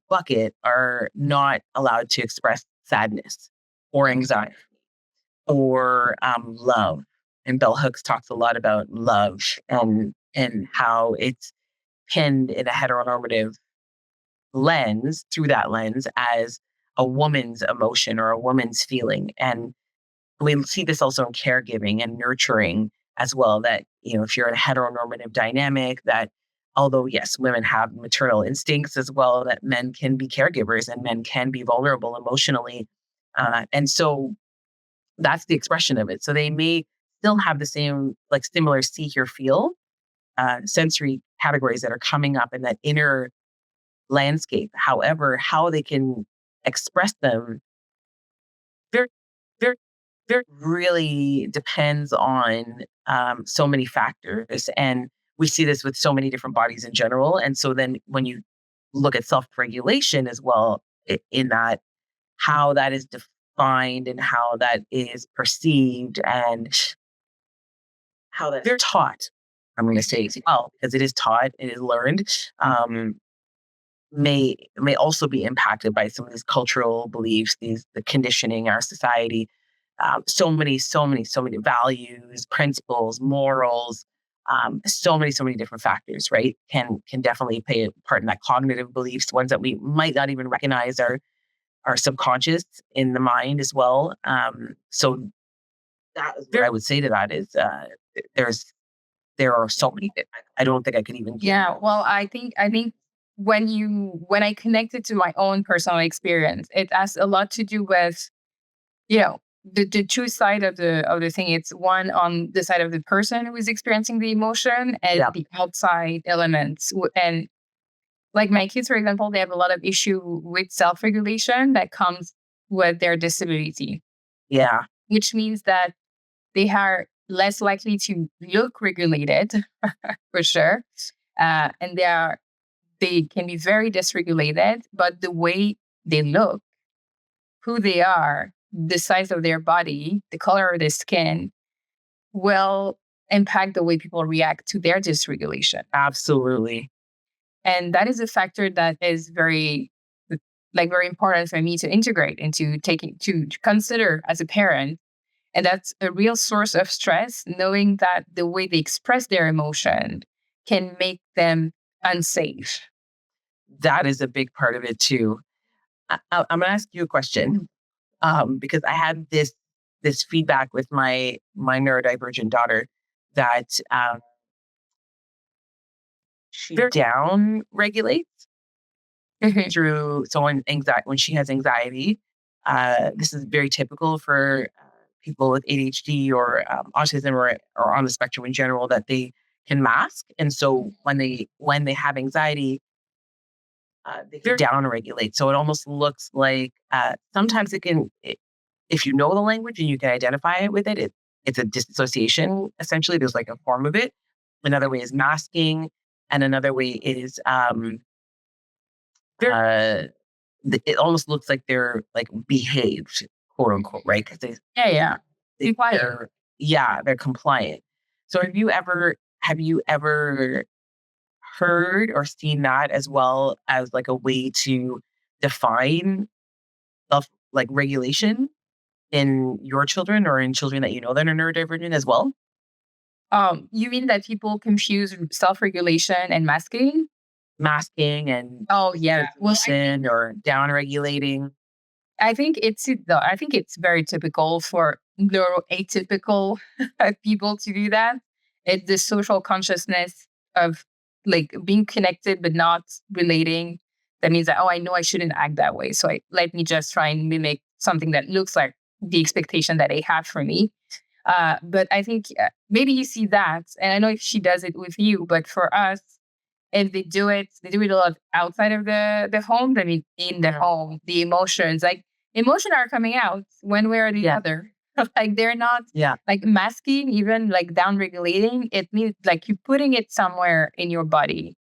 bucket are not allowed to express sadness or anxiety or love. And Bell Hooks talks a lot about love and how it's pinned in a heteronormative lens, through that lens, as a woman's emotion or a woman's feeling. And we see this also in caregiving and nurturing as well, that, if you're in a heteronormative dynamic, that although, yes, women have maternal instincts as well, that men can be caregivers and men can be vulnerable emotionally. And so that's the expression of it. So they may still have the same, like similar see, hear, feel sensory categories that are coming up in that inner landscape. However, how they can express them very, very, very really depends on so many factors. And we see this with so many different bodies in general. And so then when you look at self-regulation as well, in that, how that is defined and how that is perceived and how that they're taught. I'm going to say as well, because it is taught, it is learned. May also be impacted by some of these cultural beliefs, the conditioning, our society, so many values, principles, morals, so many different factors, right? Can definitely play a part in that. Cognitive beliefs, ones that we might not even recognize, are subconscious in the mind as well. So that is what I would say to that is there are so many. I don't think I could even. Yeah. Well, I think when I connected to my own personal experience, it has a lot to do with, the two side of the thing. It's one on the side of the person who is experiencing the emotion, and the outside elements. And like my kids, for example, they have a lot of issue with self-regulation that comes with their disability. Yeah. Which means that they are less likely to look regulated, for sure. And they can be very dysregulated, but the way they look, who they are, the size of their body, the color of their skin will impact the way people react to their dysregulation. Absolutely. And that is a factor that is very important for me to integrate into to consider as a parent. And that's a real source of stress, knowing that the way they express their emotion can make them unsafe. That is a big part of it too. I'm going to ask you a question because I had this this feedback with my neurodivergent daughter that she down regulates through when she has anxiety. This is very typical for people with ADHD or autism or on the spectrum in general, that they can mask. And so when they have anxiety, they down regulate. So it almost looks like sometimes if you know the language and you can identify it with it, it's a dissociation. Essentially, there's like a form of it. Another way is masking, and another way is it almost looks like they're like behaved, quote unquote, right? Because they're compliant. So have you ever heard or seen that as well as like a way to define self like regulation in your children or in children that you know that are neurodivergent as well? You mean that people confuse self-regulation and masking? Masking and Oh, yeah. Well, or down regulating. I think it's very typical for neuroatypical people to do that. It's the social consciousness of like being connected but not relating. That means that, oh, I know I shouldn't act that way. So let me just try and mimic something that looks like the expectation that they have for me. But I think maybe you see that. And I know if she does it with you, but for us, if they do it a lot outside of the home. I mean, in the home, the emotions are coming out one way or the other. Like they're not like masking, even like down regulating. It means like you're putting it somewhere in your body,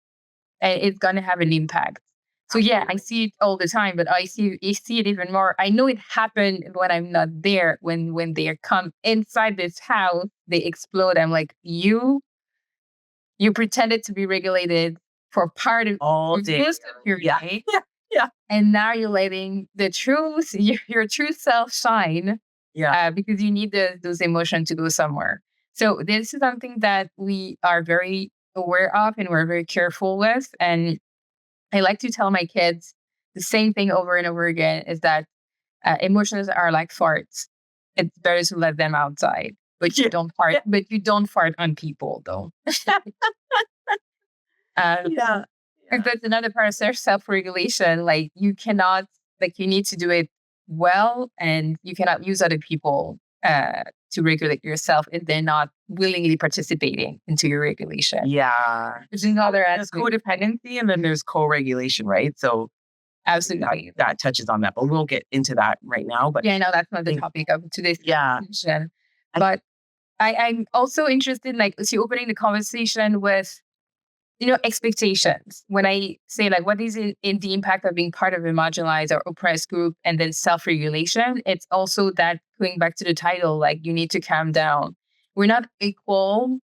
and it's gonna have an impact. So yeah, I see it all the time, but I see it even more. I know it happened when I'm not there. When they come inside this house, they explode. I'm like, you pretended to be regulated for part of all day. Your day. And now you're letting the truth, your true self shine. Because you need those emotions to go somewhere. So this is something that we are very aware of and we're very careful with. And I like to tell my kids the same thing over and over again, is that emotions are like farts. It's better to let them outside, but you don't fart. But you don't fart on people, though. And that's another part of self-regulation. Like you cannot, like you need to do it well, and you cannot use other people to regulate yourself if they're not willingly participating into your regulation. Yeah. There's another There's codependency and then there's co-regulation, right? So absolutely that touches on that, but we won't get into that right now. But yeah, no, that's not the topic of today's conversation. But I'm also interested in like opening the conversation with expectations. When I say like, what is in the impact of being part of a marginalized or oppressed group, and then self-regulation, it's also that going back to the title, like you need to calm down. We're not equal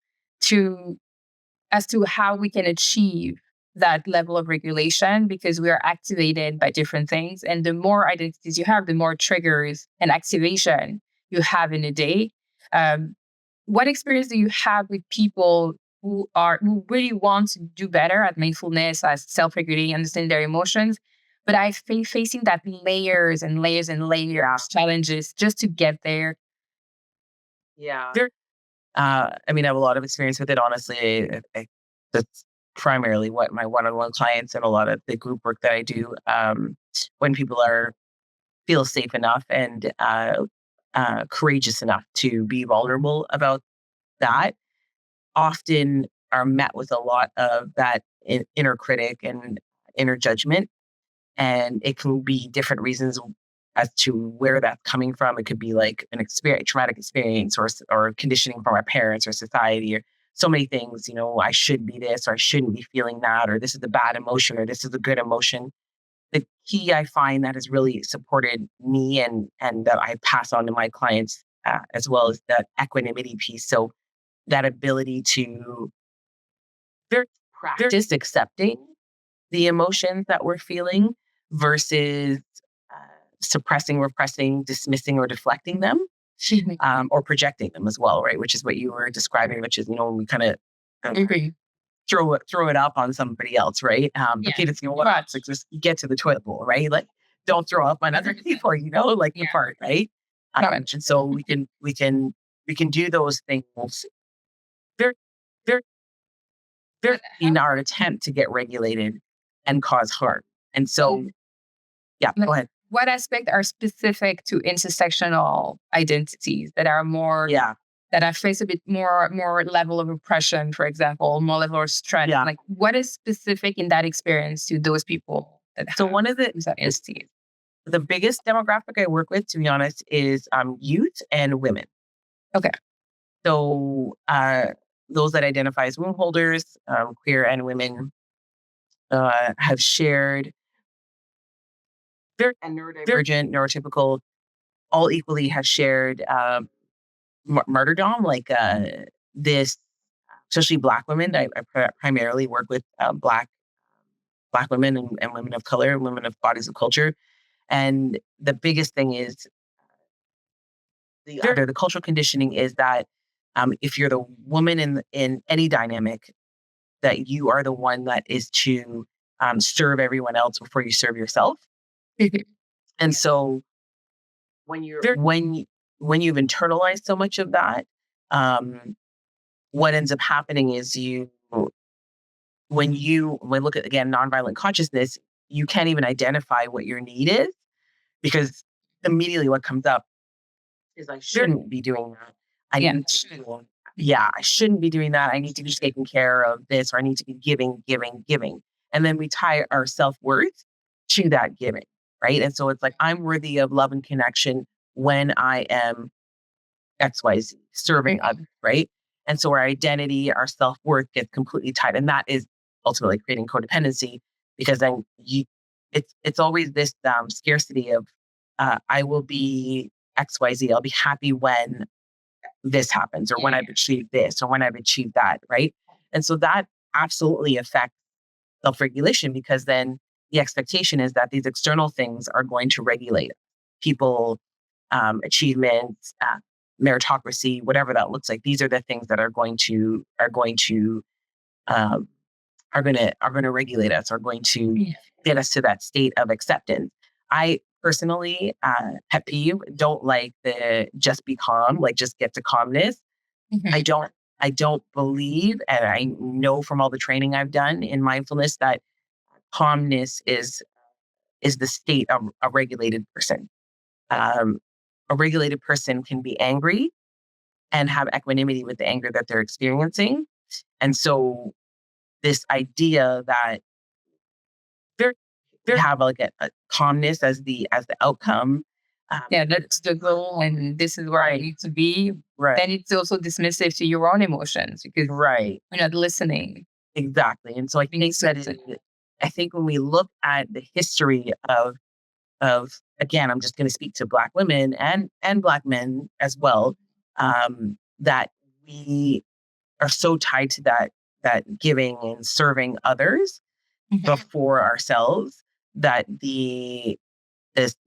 as to how we can achieve that level of regulation, because we are activated by different things. And the more identities you have, the more triggers and activation you have in a day. What experience do you have with people who really want to do better at mindfulness, as self-regulating, understanding their emotions, but I facing that layers and layers and layers challenges just to get there? I mean, I have a lot of experience with it, honestly. That's primarily what my one-on-one clients and a lot of the group work that I do. When people feel safe enough and courageous enough to be vulnerable about that, often are met with a lot of that inner critic and inner judgment. And it can be different reasons as to where that's coming from. It could be like an traumatic experience or conditioning from our parents or society, or so many things, I should be this, or I shouldn't be feeling that, or this is a bad emotion, or this is a good emotion. The key I find that has really supported me and that I pass on to my clients as well, is that equanimity piece. So that ability to practice accepting the emotions that we're feeling versus suppressing, repressing, dismissing, or deflecting them, or projecting them as well, right? Which is what you were describing, which is, when we kind of throw it up on somebody else, right? Okay, it's like just get to the toilet bowl, right? Like don't throw up on other people, like the part, right? And so we can do those things very, very, very in our attempt to get regulated and cause harm. And so, yeah, go ahead. What aspects are specific to intersectional identities that are more that have faced a bit more level of oppression, for example, more level of stress? Yeah. Like, what is specific in that experience to those people? So one of the identities, the biggest demographic I work with, to be honest, is youth and women. Okay. So those that identify as womb holders, queer and women, have shared very neurodivergent, neurotypical, all equally have shared martyrdom, like this, especially Black women. I primarily work with Black women and women of color, women of bodies of culture. And the biggest thing is the cultural conditioning is that if you're the woman in any dynamic, that you are the one that is to serve everyone else before you serve yourself. And so when you've internalized so much of that, what ends up happening is when look at, again, nonviolent consciousness, you can't even identify what your need is, because immediately what comes up is, I shouldn't be doing that. I shouldn't be doing that. I need to be taking care of this, or I need to be giving. And then we tie our self-worth to that giving, right? And so it's like, I'm worthy of love and connection when I am XYZ, serving others, right? And so our identity, our self-worth gets completely tied. And that is ultimately creating codependency, because then it's always this scarcity of, I will be XYZ. I'll be happy when this happens, or when I've achieved this, or when I've achieved that, right? And so that absolutely affects self-regulation, because then the expectation is that these external things are going to regulate people, achievements, meritocracy, whatever that looks like. These are the things that are going to regulate us, are going to get us to that state of acceptance. I personally, pet peeve, don't like the just be calm, like just get to calmness. I don't believe, and I know from all the training I've done in mindfulness, that calmness is the state of a regulated person. A regulated person can be angry and have equanimity with the anger that they're experiencing. And so this idea that they have like a calmness as the outcome. That's the goal, and this is where I need to be. Right. Then it's also dismissive to your own emotions, because you're not listening. Exactly. And so I think when we look at the history of again, I'm just going to speak to Black women and Black men as well, that we are so tied to that giving and serving others before ourselves, that the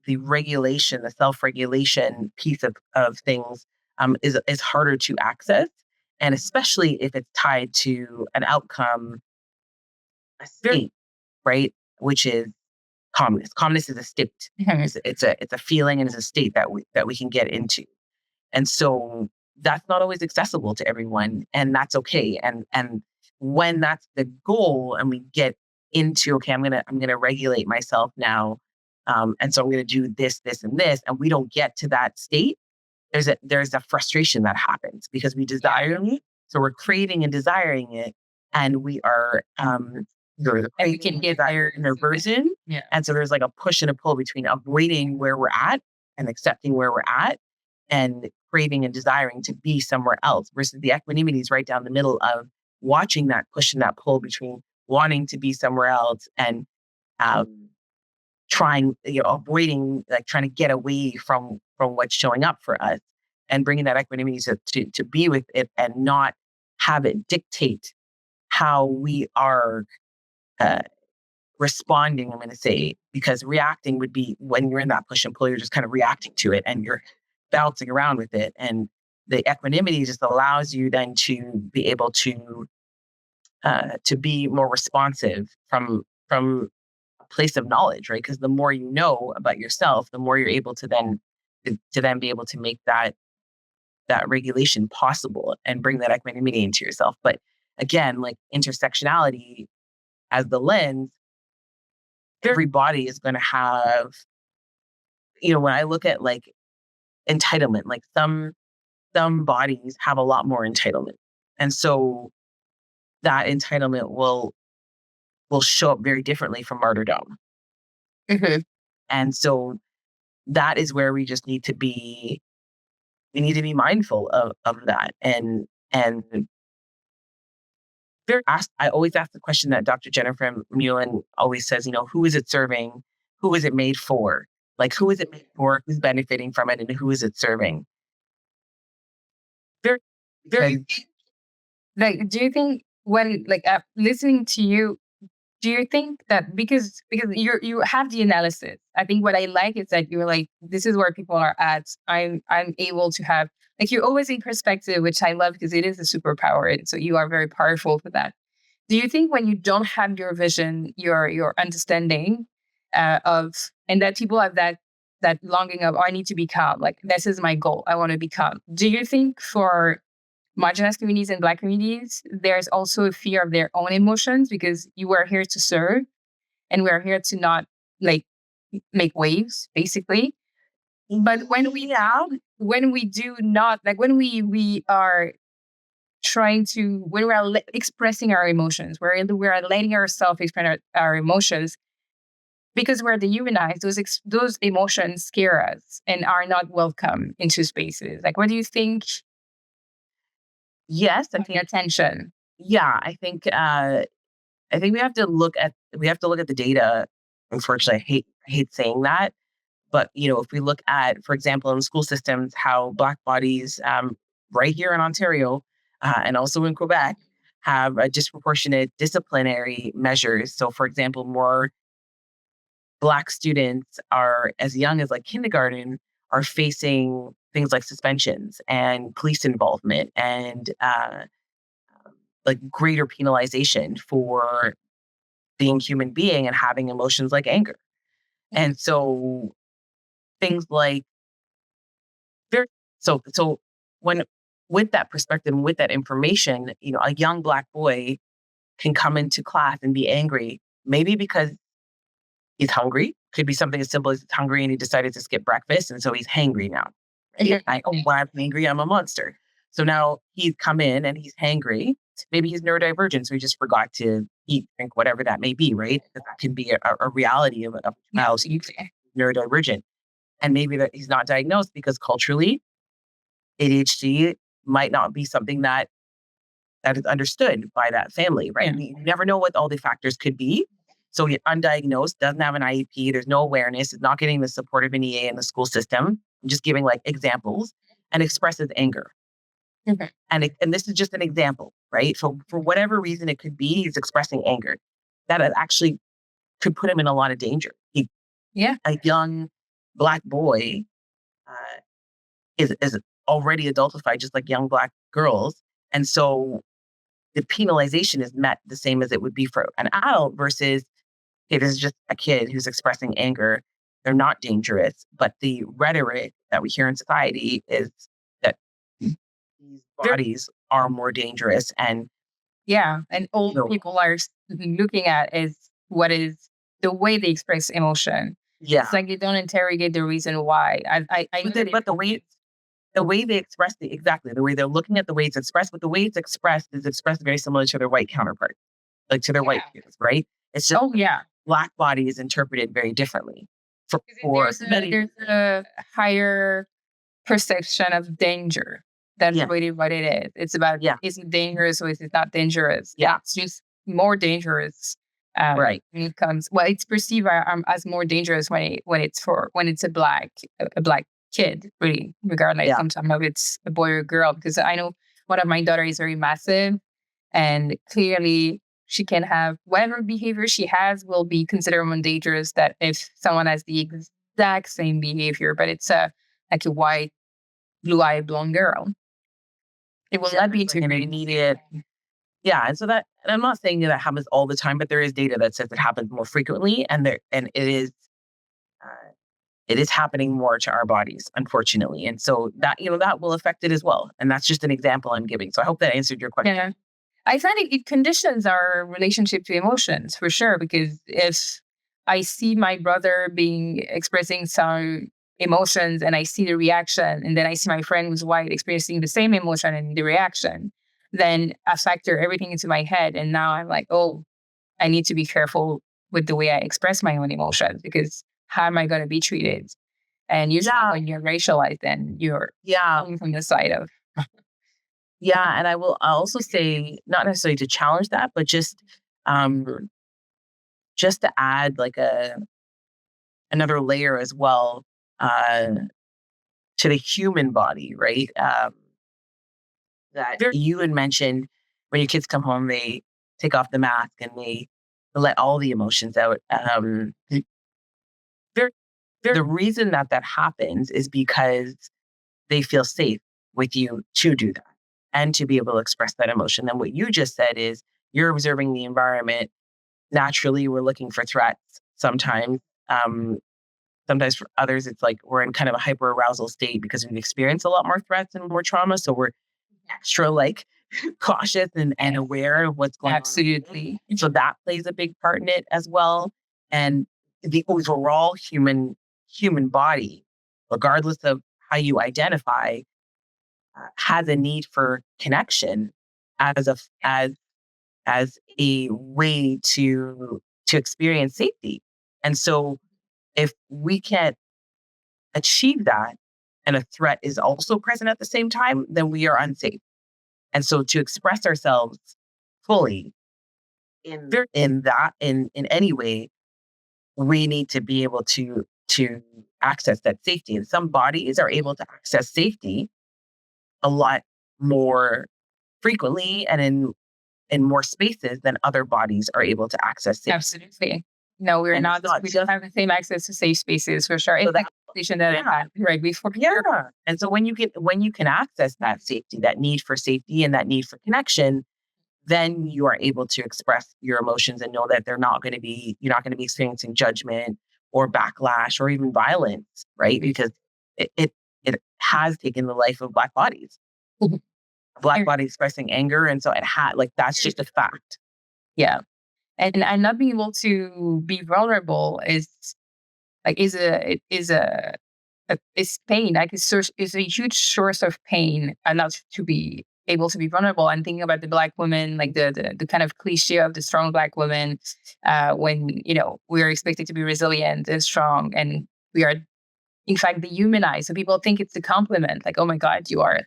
regulation, the self-regulation piece of things is harder to access. And especially if it's tied to an outcome, a state, right? Which is calmness. Calmness is a state. It's a feeling, and it's a state that we can get into. And so that's not always accessible to everyone, and that's okay. And when that's the goal, and we get into, okay, I'm gonna regulate myself now, and so I'm gonna do this, and this, and we don't get to that state, there's a frustration that happens, because we desire it, so we're craving and desiring it, and we are and we can get higher in aversion. Yeah. And so there's like a push and a pull between avoiding where we're at and accepting where we're at, and craving and desiring to be somewhere else, versus the equanimity is right down the middle of watching that push and that pull between wanting to be somewhere else and avoiding, like trying to get away from what's showing up for us, and bringing that equanimity to be with it, and not have it dictate how we are responding, I'm going to say, because reacting would be when you're in that push and pull, you're just kind of reacting to it and you're bouncing around with it. And the equanimity just allows you then to be able to be more responsive from a place of knowledge, right? Because the more you know about yourself, the more you're able to then to then be able to make that regulation possible and bring that equanimity into yourself. But again, like intersectionality as the lens, every body is going to have, when I look at like entitlement, like some bodies have a lot more entitlement. And so that entitlement will show up very differently from martyrdom. Mhm. And so that is where we need to be mindful of that. And I always ask the question that Dr. Jennifer Mullen always says, who is it serving? Who is it made for? Like, who is it made for? Who's benefiting from it? And who is it serving? Very, very. Like, do you think when listening to you, do you think that because you have the analysis? I think what I like is that you're like, this is where people are at. I'm able to have, like, you're always in perspective, which I love because it is a superpower. And so you are very powerful for that. Do you think when you don't have your vision, your understanding of, and that people have that longing of, oh, I need to be calm, like this is my goal, I want to be calm. Do you think for marginalized communities and Black communities, there's also a fear of their own emotions because you are here to serve and we're here to not like make waves, basically. But when we do not, like when we are trying to, when we are expressing our emotions, we are letting ourselves express our emotions because we're dehumanized, those emotions scare us and are not welcome into spaces. Like, what do you think? Yes, Attention. Yeah, I think we have to look at the data. Unfortunately, I hate saying that, but if we look at, for example, in school systems, how Black bodies, right here in Ontario, and also in Quebec, have a disproportionate disciplinary measures. So, for example, more Black students are as young as like kindergarten are facing things like suspensions and police involvement and like greater penalization for being human being and having emotions like anger. And so things like very so when with that perspective and with that information, a young Black boy can come into class and be angry, maybe because he's hungry. Could be something as simple as he's hungry and he decided to skip breakfast, and so he's hangry now. Right? When I'm angry, I'm a monster. So now he's come in and he's hangry. Maybe he's neurodivergent, so he just forgot to eat, drink, whatever that may be, right? That can be a reality of a child who's neurodivergent. And maybe that he's not diagnosed because culturally, ADHD might not be something that is understood by that family, right? Yeah. You never know what all the factors could be. So he's undiagnosed, doesn't have an IEP, there's no awareness, is not getting the support of an EA in the school system. I'm just giving like examples, and expresses anger. Okay. And this is just an example, right? So for whatever reason it could be, he's expressing anger. That actually could put him in a lot of danger. A young Black boy is already adultified, just like young Black girls. And so the penalization is met the same as it would be for an adult versus, okay, this is just a kid who's expressing anger. They're not dangerous. But the rhetoric that we hear in society is that these bodies are more dangerous. And and all people are looking at is what is the way they express emotion. Yeah. It's like they don't interrogate the reason why. But the way they express the way they're looking at the way it's expressed, but the way it's expressed is expressed very similar to their white counterpart, like to their white peers, right? It's just Black body is interpreted very differently. There's a higher perception of danger. That's really what it is. It's about, is it dangerous or is it not dangerous? Yeah. It's just more dangerous. Right. When it comes, well, it's perceived as more dangerous when it's a black kid, really, regardless sometimes if it's a boy or a girl. Because I know one of my daughter is very massive, and clearly she can have whatever behavior she has will be considered more dangerous that if someone has the exact same behavior, but it's like a white, blue-eyed blonde girl. It will not be too immediate. Yeah, and so and I'm not saying that happens all the time, but there is data that says it happens more frequently, and it is it is happening more to our bodies, unfortunately. And so that, that will affect it as well. And that's just an example I'm giving. So I hope that answered your question. Yeah. I find it conditions our relationship to emotions for sure, because if I see my brother expressing some emotions and I see the reaction, and then I see my friend who's white experiencing the same emotion and the reaction, then I factor everything into my head. And now I'm like, oh, I need to be careful with the way I express my own emotions, because how am I going to be treated? And usually when you're racialized, then you're coming from the side of. Yeah. And I'll also say, not necessarily to challenge that, but just to add like another layer as well, to the human body, right? That you had mentioned, when your kids come home, they take off the mask and they let all the emotions out. The reason that happens is because they feel safe with you to do that and to be able to express that emotion. And what you just said is, you're observing the environment. Naturally, we're looking for threats sometimes. Sometimes for others, it's like we're in kind of a hyper arousal state because we've experienced a lot more threats and more trauma. So we're extra cautious and aware of what's going on. Absolutely. So that plays a big part in it as well. And the overall human body, regardless of how you identify, has a need for connection as a way to experience safety. And so if we can't achieve that and a threat is also present at the same time, then we are unsafe. And so to express ourselves fully in any way, we need to be able to access that safety. And some bodies are able to access safety a lot more frequently and in more spaces than other bodies are able to access safety. Absolutely. No, we don't have the same access to safe spaces for sure. So it's like a conversation that I had right before. Yeah. And so when you can access that safety, that need for safety and that need for connection, then you are able to express your emotions and know that you're not going to be experiencing judgment or backlash or even violence, right? Because it has taken the life of Black bodies. A Black body expressing anger. And so that's just a fact. Yeah. And not being able to be vulnerable is pain. Like it's a huge source of pain, and not to be able to be vulnerable. And thinking about the Black woman, like the kind of cliche of the strong Black woman, when we are expected to be resilient and strong, and we are in fact dehumanized. So people think it's a compliment, like, oh my God, you are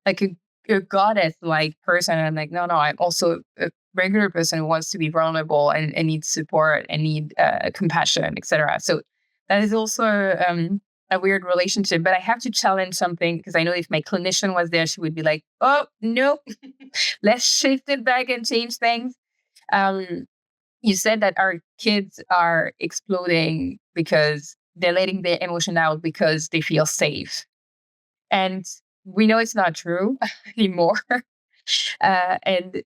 like a goddess-like person. And I'm like, no, I'm also a regular person who wants to be vulnerable and needs support and need compassion, etc. So that is also a weird relationship. But I have to challenge something, because I know if my clinician was there, she would be like, oh, no, let's shift it back and change things. You said that our kids are exploding because they're letting their emotion out because they feel safe. And we know it's not true anymore. And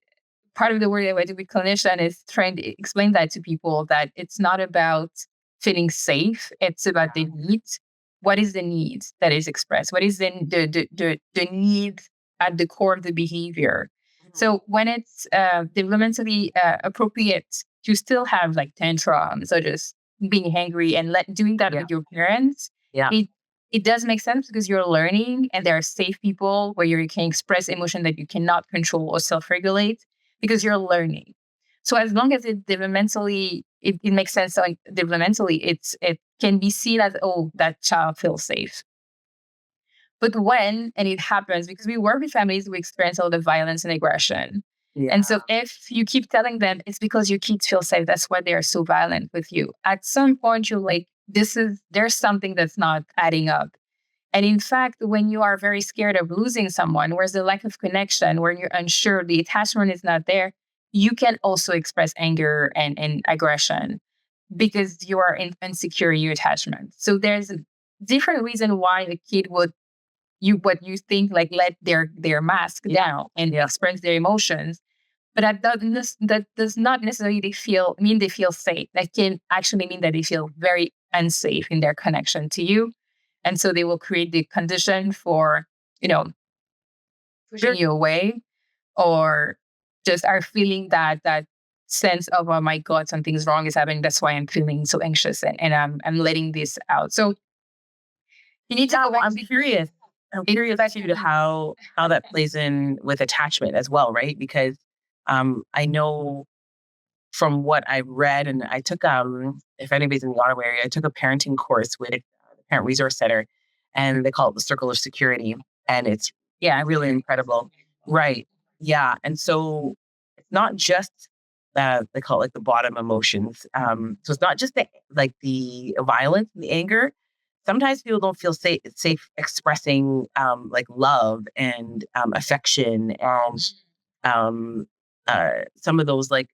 part of the work that I do with clinician is trying to explain that to people, that it's not about feeling safe. It's about the need. What is the need that is expressed? What is the need at the core of the behavior? So when it's developmentally appropriate to still have like tantrums or just being angry and doing that with your parents, it does make sense, because you're learning and there are safe people where you can express emotion that you cannot control or self-regulate, because you're learning. So as long as it developmentally, it makes sense. Like developmentally, it can be seen as, oh, that child feels safe. But when, and it happens because we work with families who experience all the violence and aggression. Yeah. And so if you keep telling them it's because your kids feel safe, that's why they are so violent with you. At some point, you're like, there's something that's not adding up. And in fact, when you are very scared of losing someone, where's the lack of connection, where you're unsure, the attachment is not there, you can also express anger and aggression because you are insecure in your attachment. So there's a different reason why a kid would what you think, like, let their mask down and express their emotions. But that does not necessarily mean they feel safe. That can actually mean that they feel very and safe in their connection to you. And so they will create the condition for, pushing you away, or just are feeling that sense of, oh my God, something's wrong is happening. That's why I'm feeling so anxious, and I'm letting this out. So you need to go back. I'm curious. I'm curious too to how that plays in with attachment as well, right? Because I know from what I've read, and I took if anybody's in the Ottawa area, I took a parenting course with the Parent Resource Center, and they call it the Circle of Security, and it's really incredible, right? Yeah, and so it's not just they call it like the bottom emotions. So it's not just the violence and the anger. Sometimes people don't feel safe expressing like love and affection and um, some of those like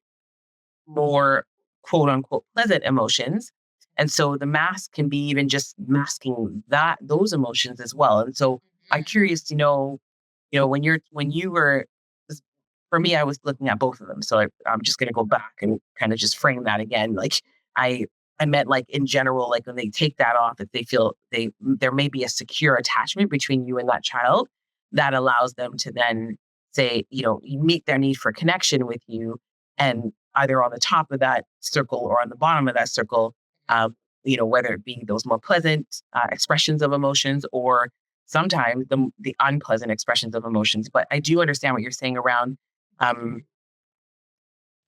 more quote unquote pleasant emotions. And so the mask can be even just masking those emotions as well. And so I'm curious to know, when you were, 'cause for me, I was looking at both of them. So I'm just going to go back and kind of just frame that again. Like I, I meant like in general, like when they take that off, if they feel there may be a secure attachment between you and that child that allows them to then say, you meet their need for connection with you, and either on the top of that circle or on the bottom of that circle, whether it be those more pleasant expressions of emotions or sometimes the unpleasant expressions of emotions. But I do understand what you're saying around um,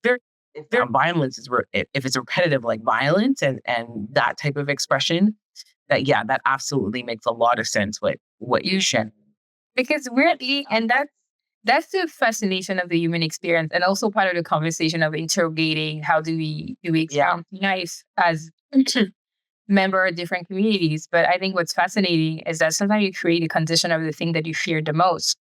there. Violence is if it's repetitive, like violence and that type of expression. That absolutely makes a lot of sense. What you shared. Because weirdly, and that's the fascination of the human experience, and also part of the conversation of interrogating how do we experience life as member of different communities. But I think what's fascinating is that sometimes you create a condition of the thing that you fear the most.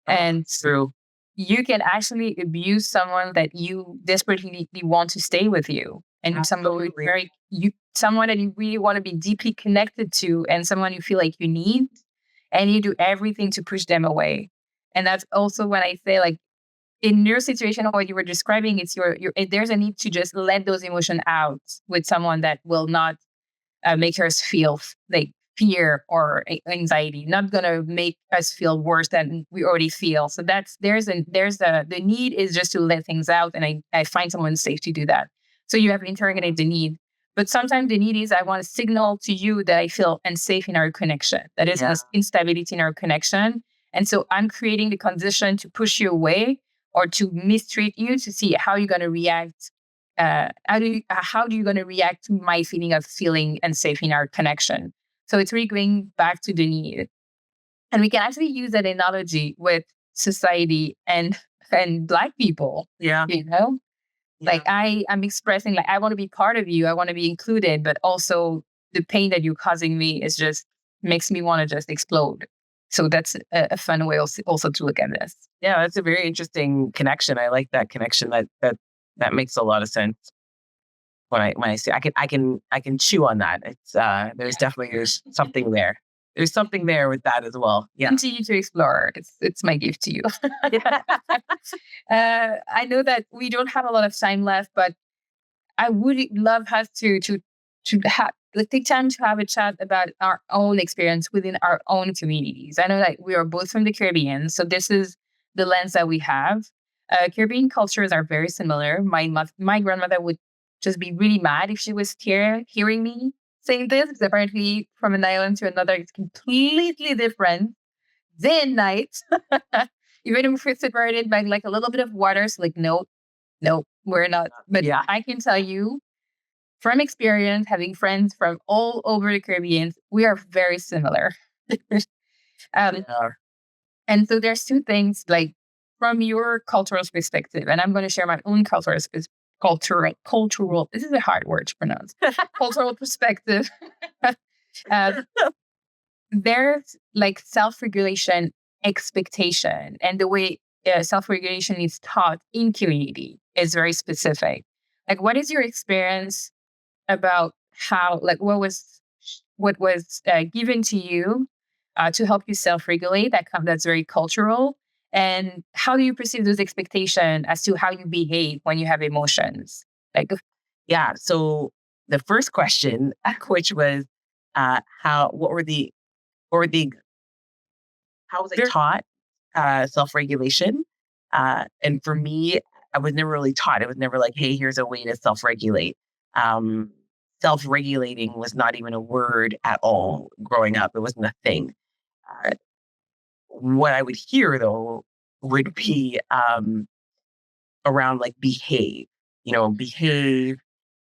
And True. you can actually abuse someone that you desperately want to stay with you, and someone that you really want to be deeply connected to, and someone you feel like you need, and you do everything to push them away. And that's also when I say, like, in your situation, what you were describing, it's there's a need to just let those emotions out with someone that will not make us feel like fear or anxiety, not gonna make us feel worse than we already feel. So the need is just to let things out, and I find someone safe to do that. So you have to interrogate the need. But sometimes the need is, I want to signal to you that I feel unsafe in our connection. That is instability in our connection. And so I'm creating the condition to push you away or to mistreat you, to see how you're going to react. How do you going to react to my feeling of feeling unsafe in our connection? So it's really going back to the need. And we can actually use that analogy with society and Black people. Yeah. Like I'm expressing, like, I want to be part of you, I want to be included, but also the pain that you're causing me is just makes me want to just explode. So that's a fun way also to look at this. Yeah, that's a very interesting connection. I like that connection. That makes a lot of sense. When I say I can chew on that. It's there's something there. There's something there with that as well. Yeah. Continue to explore. It's my gift to you. I know that we don't have a lot of time left, but I would love us to have, like, take time to have a chat about our own experience within our own communities. I know that we are both from the Caribbean, so this is the lens that we have. Caribbean cultures are very similar. My grandmother would just be really mad if she was hearing me saying this, because apparently from an island to another, it's completely different day and night. Even if we're separated by like a little bit of water, so like, no, we're not. But I can tell you from experience, having friends from all over the Caribbean, we are very similar. And so there's two things, like, from your cultural perspective, and I'm going to share my own cultural. This is a hard word to pronounce. Cultural perspective. There's like self-regulation expectation, and the way self-regulation is taught in community is very specific. Like, what is your experience about how, like, what was given to you to help you self-regulate? That's very cultural. And how do you perceive those expectations as to how you behave when you have emotions? Like, yeah. So the first question, which was, what were the, how was I taught self-regulation? And for me, I was never really taught. It was never like, hey, here's a way to self-regulate. Um, Self-regulating was not even a word at all growing up. It wasn't a thing. Uh, what I would hear though would be around like behave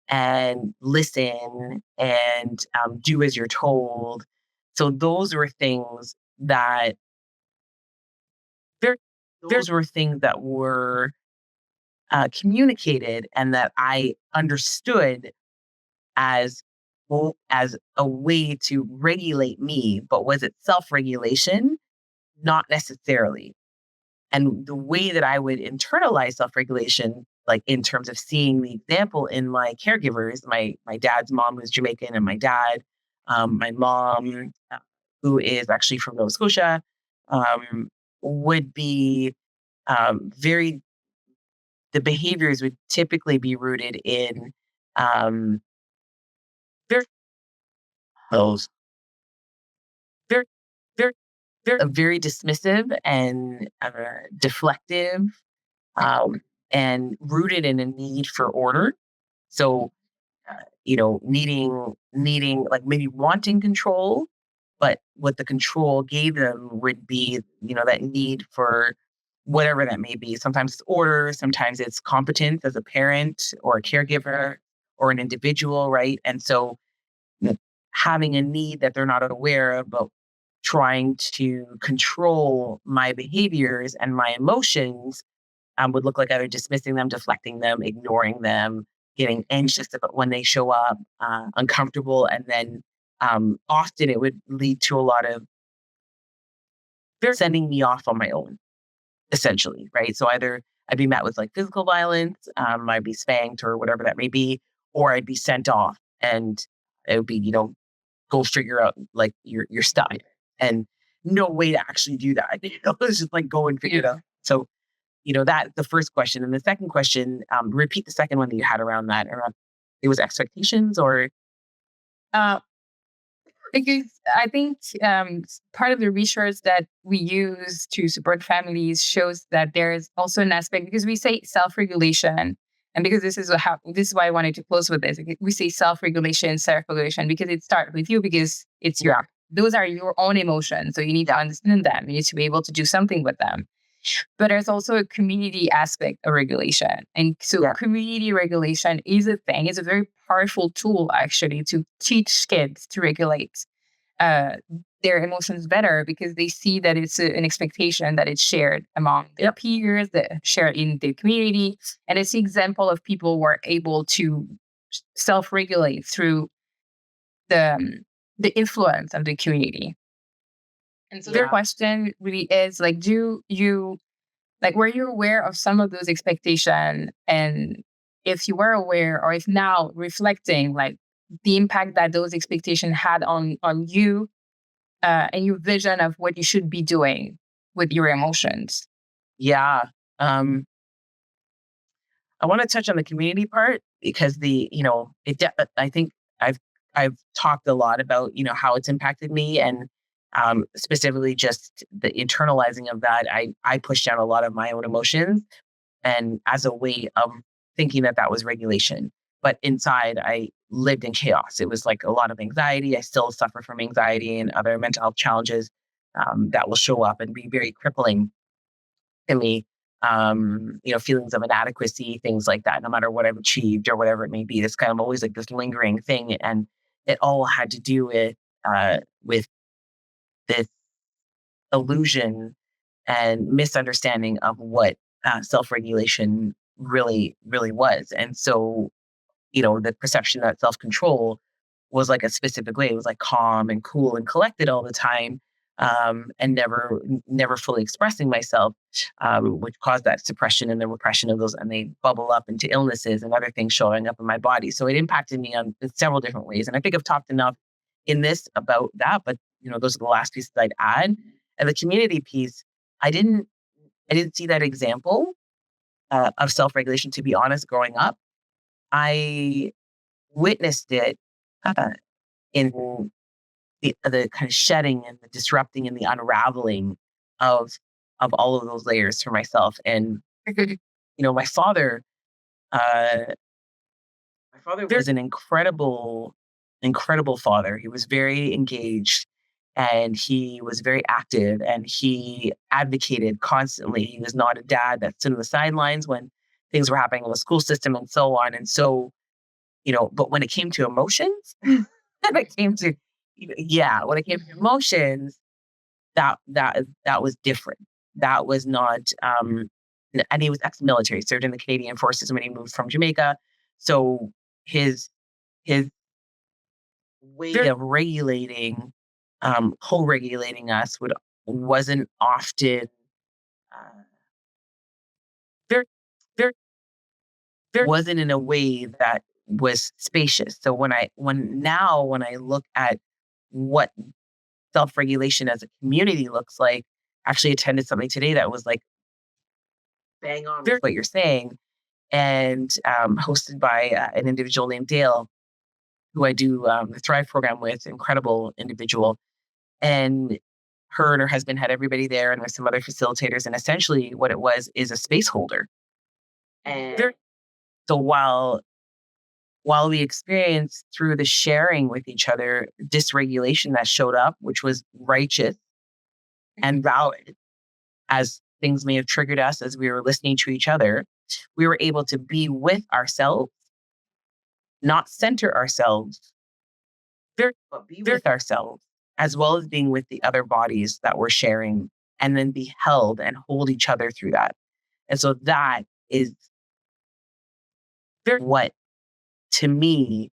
and listen and do as you're told. So those were things that there, those were things that were communicated and that I understood as as a way to regulate me. But was it self-regulation? Not necessarily. And the way that I would internalize self-regulation, like in terms of seeing the example in my caregivers, my dad's mom was Jamaican, and my dad, my mom, who is actually from Nova Scotia, would be very. The behaviors would typically be rooted in um, very those very very very dismissive and deflective, and rooted in a need for order. So, needing like maybe wanting control, but what the control gave them would be, that need for whatever that may be. Sometimes it's order, sometimes it's competence as a parent or a caregiver or an individual, right? And so, you know, having a need that they're not aware of, but trying to control my behaviors and my emotions would look like either dismissing them, deflecting them, ignoring them, getting anxious about when they show up, uncomfortable, and then often it would lead to a lot of they're sending me off on my own, essentially, right? So either I'd be met with like physical violence, I'd be spanked or whatever that may be, or I'd be sent off, and it would be, go figure out like your stuff, and no way to actually do that. It's just like go and figure it out. So that the first question. And the second question, repeat the second one that you had around that, around it was expectations or Uh, because I think part of the research that we use to support families shows that there's also an aspect, because we say self-regulation, and because this is why I wanted to close with this. We say self-regulation, self-regulation, because it starts with you, because it's those are your own emotions, so you need to understand them. You need to be able to do something with them. But there's also a community aspect of regulation. And so community regulation is a thing. It's a very powerful tool, actually, to teach kids to regulate uh, their emotions better, because they see that it's an expectation that it's shared among their peers, that shared in the community. And it's an example of people who are able to self-regulate through the influence of the community. And so their question really is like, were you aware of some of those expectations? And if you were aware, or if now reflecting, like the impact that those expectations had on you, and your vision of what you should be doing with your emotions. Yeah. I want to touch on the community part because I think I've I've talked a lot about, how it's impacted me, and specifically just the internalizing of that. I pushed down a lot of my own emotions, and as a way of thinking that that was regulation. But inside, I lived in chaos. It was like a lot of anxiety. I still suffer from anxiety and other mental health challenges that will show up and be very crippling to me. Feelings of inadequacy, things like that, no matter what I've achieved or whatever it may be. It's kind of always like this lingering thing. And it all had to do with this illusion and misunderstanding of what self-regulation really was. And so, the perception that self-control was like a specific way. It was like calm and cool and collected all the time, and never fully expressing myself, which caused that suppression and the repression of those, and they bubble up into illnesses and other things showing up in my body. So it impacted me in several different ways. And I think I've talked enough in this about that, but those are the last pieces I'd add. And the community piece, I didn't see that example of self-regulation, to be honest. Growing up, I witnessed it in the kind of shedding and the disrupting and the unraveling of all of those layers for myself. And my father, uh, was an incredible father. He was very engaged and he was very active and he advocated constantly. He was not a dad that stood on the sidelines when things were happening in the school system and so on. And so, but when it came to emotions, when it came to, when it came to emotions, that was different. That was not, and he was ex-military, served in the Canadian Forces when he moved from Jamaica. So his his way of regulating, co-regulating us wasn't often uh, very, very, wasn't in a way that was spacious. So when I look at what self-regulation as a community looks like, actually attended something today that was like bang on with what you're saying, and hosted by an individual named Dale, who I do the Thrive program with, incredible individual. And her and her husband had everybody there, and there's some other facilitators. And essentially, what it was is a space holder. And so while we experienced through the sharing with each other dysregulation that showed up, which was righteous and valid, as things may have triggered us as we were listening to each other, we were able to be with ourselves, not center ourselves, but be with ourselves, as well as being with the other bodies that we're sharing, and then be held and hold each other through that. And so that is what, to me,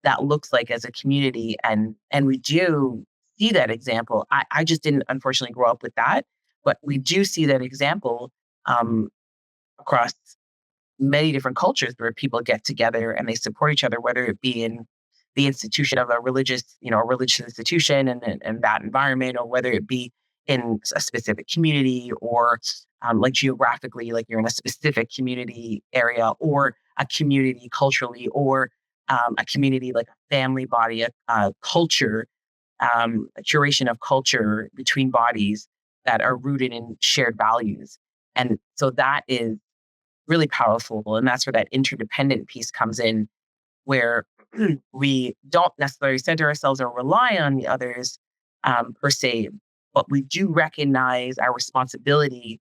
that looks like as a community. And we do see that example. I just didn't, unfortunately, grow up with that, but we do see that example across many different cultures where people get together and they support each other, whether it be in the institution of a religious institution and that environment, or whether it be in a specific community, or like geographically, like you're in a specific community area, or a community culturally, or a community like a family body, a culture, a curation of culture between bodies that are rooted in shared values. And so that is really powerful. And that's where that interdependent piece comes in, where we don't necessarily center ourselves or rely on the others per se, but we do recognize our responsibility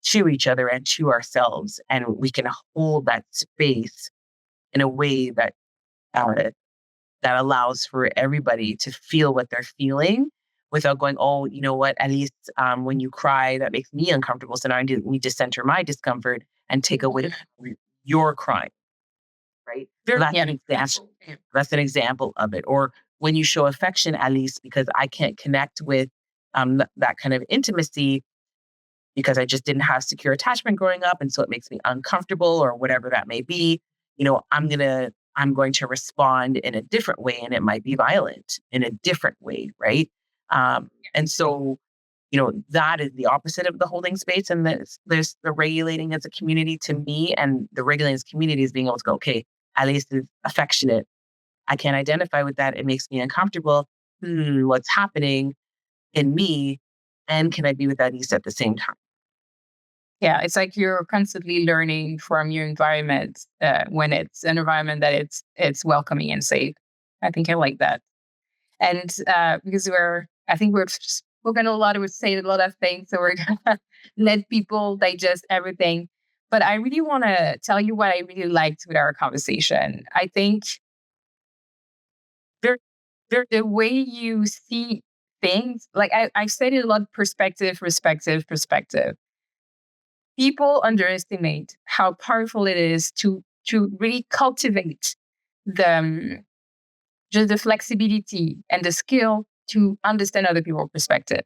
to each other and to ourselves. And we can hold that space in a way that that allows for everybody to feel what they're feeling without going, oh, you know what, at least when you cry, that makes me uncomfortable. So now I need to center my discomfort and take away your crying, right? So that's an example. That's an example of it. Or when you show affection, at least because I can't connect with that kind of intimacy because I just didn't have secure attachment growing up. And so it makes me uncomfortable or whatever that may be, I'm going to respond in a different way, and it might be violent in a different way. Right. And so, that is the opposite of the holding space. And there's the regulating as a community to me, and the regulating as a community is being able to go, okay, at least it's affectionate. I can't identify with that. It makes me uncomfortable. What's happening in me? And can I be with that ease at the same time? Yeah, it's like you're constantly learning from your environment when it's an environment that it's welcoming and safe. I think I like that. And because I think we've spoken a lot, we've said a lot of things, so we're gonna let people digest everything. But I really want to tell you what I really liked with our conversation. I think the way you see things, like I said it a lot, perspective. People underestimate how powerful it is to really cultivate the just the flexibility and the skill to understand other people's perspective.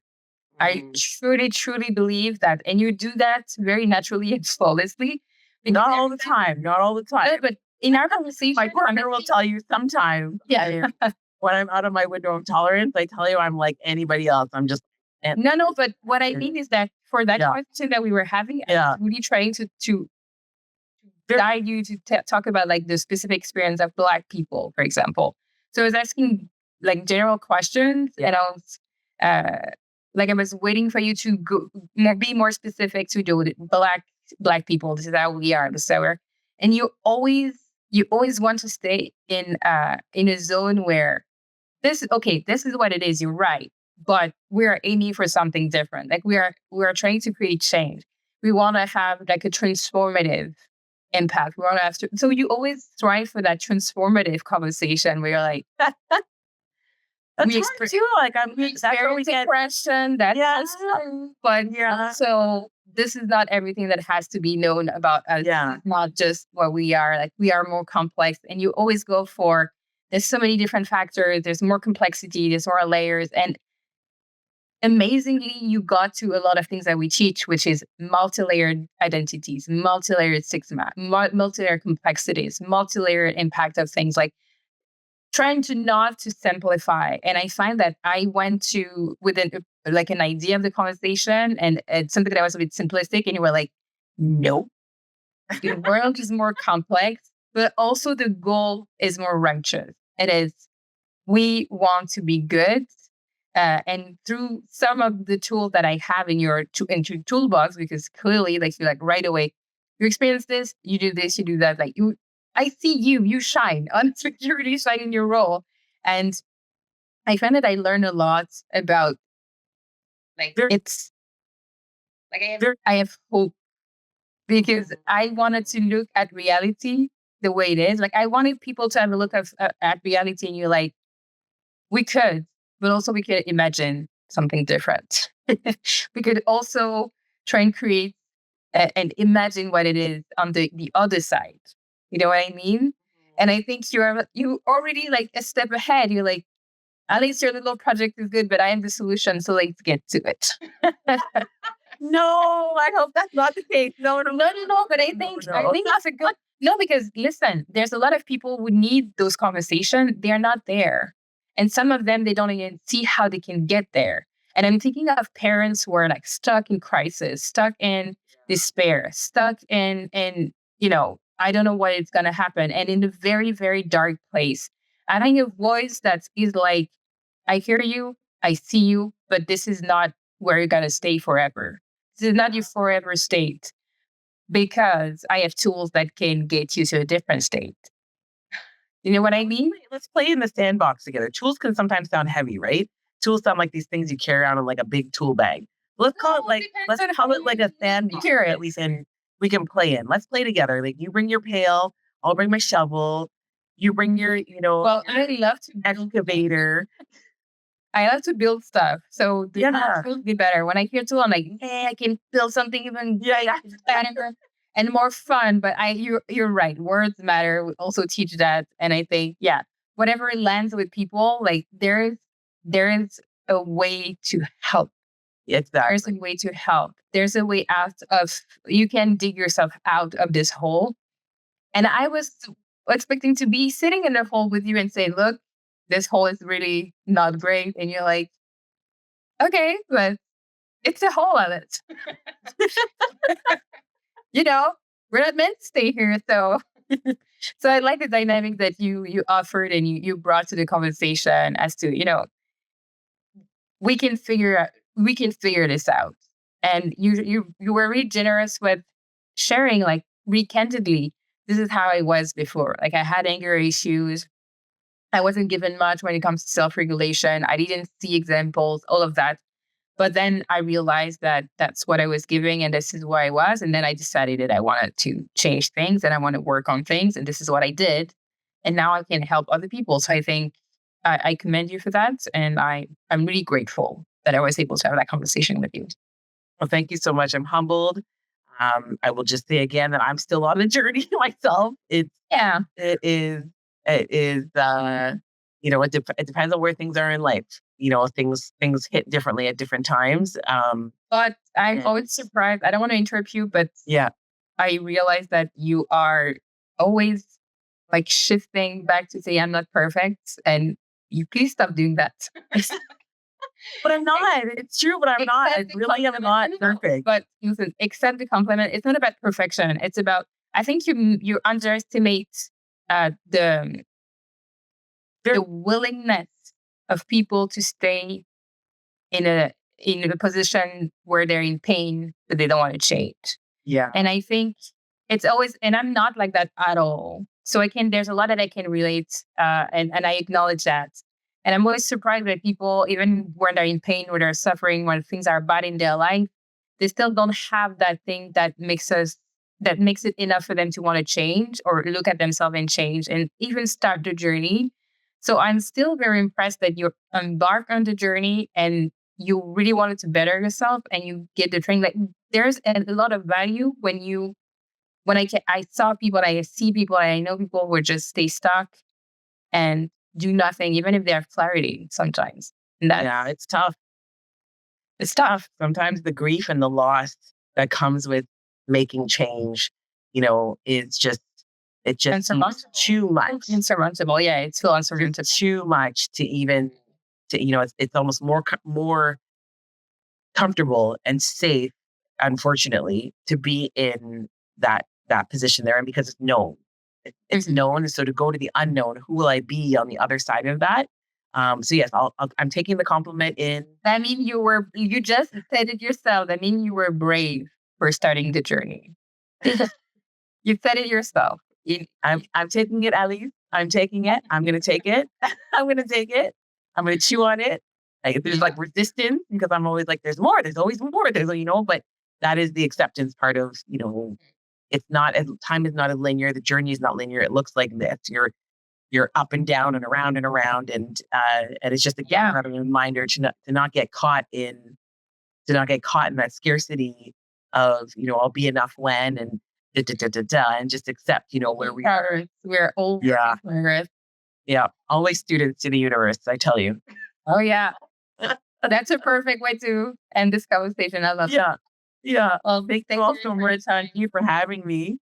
I truly believe that, and you do that very naturally and flawlessly. Not all the time, but in our conversation, my partner will tell you sometimes. Yeah. When I'm out of my window of tolerance, I tell you I'm like anybody else. I'm just no. But what I mean is that for that conversation that we were having, I was really trying to guide you to talk about like the specific experience of Black people, for example. So I was asking like general questions, and I was like I was waiting for you to be more specific to do Black people. This is how we are. This is how we're, and you always want to stay in a zone where this is what it is. You're right, but we are aiming for something different. Like we are trying to create change. We want to have like a transformative impact. We want to have to. So you always strive for that transformative conversation where you're like, That's hard too. Like we experience depression. That's but so this is not everything that has to be known about us. Yeah. It's not just what we are. Like we are more complex, and you always go for. There's so many different factors. There's more complexity. There's more layers, and amazingly, you got to a lot of things that we teach, which is multi-layered identities, multi-layered stigma, multi-layered complexities, multi-layered impact of things like trying to not to simplify. And I find that I went to with an idea of the conversation and it's something that was a bit simplistic, and you were like, nope, the world is more complex, but also the goal is more righteous. It is, we want to be good. And through some of the tools that I have in your toolbox, because clearly, like you're like right away, you experience this, you do this, you do that. Like I see you shine. Honestly, you really shine in your role, and I find that I learn a lot about like it's like I have hope because I wanted to look at reality the way it is. Like I wanted people to have a look at reality, and you're like, we could, but also we could imagine something different. We could also try and create and imagine what it is on the other side. You know what I mean? And I think you already like a step ahead. You're like, at least your little project is good, but I am the solution. So let's get to it. No, I hope that's not the case. No. But I think that's a good no, because listen, there's a lot of people who need those conversations. They're not there. And some of them, they don't even see how they can get there. And I'm thinking of parents who are like stuck in crisis, stuck in despair, stuck in I don't know what is gonna happen. And in a very, very dark place. Having a voice that is like, I hear you, I see you, but this is not where you're gonna stay forever. This is not your forever state, because I have tools that can get you to a different state. You know what I mean? Let's play in the sandbox together. Tools can sometimes sound heavy, right? Tools sound like these things you carry around in like a big tool bag. Let's call it like a sandbox that we can play in. Let's play together. Like you bring your pail, I'll bring my shovel. You bring your, Well, I love to excavator. I love to build stuff. So the tools will be better. When I hear tool, I'm like, hey, I can build something even better and more fun. But you're right. Words matter. We also teach that. And I think, whatever lands with people, like there is a way to help. Exactly. There's a way to help. There's a way out of, you can dig yourself out of this hole. And I was expecting to be sitting in the hole with you and say, look, this hole is really not great. And you're like, okay, but it's a hole of it. We're not meant to stay here. So so I like the dynamic that you offered and you brought to the conversation as to, we can figure this out. And you were really generous with sharing, like, really candidly, this is how I was before. Like I had anger issues. I wasn't given much when it comes to self-regulation. I didn't see examples, all of that. But then I realized that that's what I was giving and this is where I was. And then I decided that I wanted to change things and I want to work on things. And this is what I did. And now I can help other people. So I think I commend you for that. And I'm really grateful that I was able to have that conversation with you. Well, thank you so much. I'm humbled. I will just say again that I'm still on the journey myself. It is, it depends on where things are in life. Things hit differently at different times. But I'm always surprised. I don't want to interrupt you, but I realize that you are always like shifting back to say, I'm not perfect. And you please stop doing that. But I'm not. It's true, but I'm not. I really am not perfect. But listen, accept the compliment. It's not about perfection. It's about I think you underestimate the willingness of people to stay in a position where they're in pain but they don't want to change. Yeah. And I think it's always, and I'm not like that at all. So there's a lot that I can relate, and I acknowledge that. And I'm always surprised that people, even when they're in pain, when they're suffering, when things are bad in their life, they still don't have that thing that makes it enough for them to want to change or look at themselves and change and even start the journey. So I'm still very impressed that you embark on the journey and you really wanted to better yourself and you get the training. Like there's a lot of value I saw people, I see people, and I know people who just stay stuck and do nothing, even if they have clarity sometimes. And Yeah, it's tough. It's tough. Sometimes the grief and the loss that comes with making change, is just, it just seems too much. Insurmountable. Yeah, it's still unsurmountable. Too much to even, it's almost more comfortable and safe, unfortunately, to be in that position there. And because it's known, it's known. And so to go to the unknown, who will I be on the other side of that? So yes, I'm taking the compliment in. I mean, you just said it yourself. I mean, you were brave for starting the journey. You said it yourself. I'm taking it, Ellie. I'm taking it. I'm going to take it. I'm going to take it. I'm going to chew on it. Like, if there's like resistance, because I'm always like, there's more. There's always more. But that is the acceptance part of, it's not, time is not as linear. The journey is not linear. It looks like this. You're up and down and around and around. And it's just a reminder to not get caught in that scarcity of, I'll be enough when, and and just accept, where we are. We're all Earth. Yeah. Always students to the universe, I tell you. Oh yeah. That's a perfect way to end this conversation. I love that. Yeah. Well, Thank you all so much. Thank you for having me.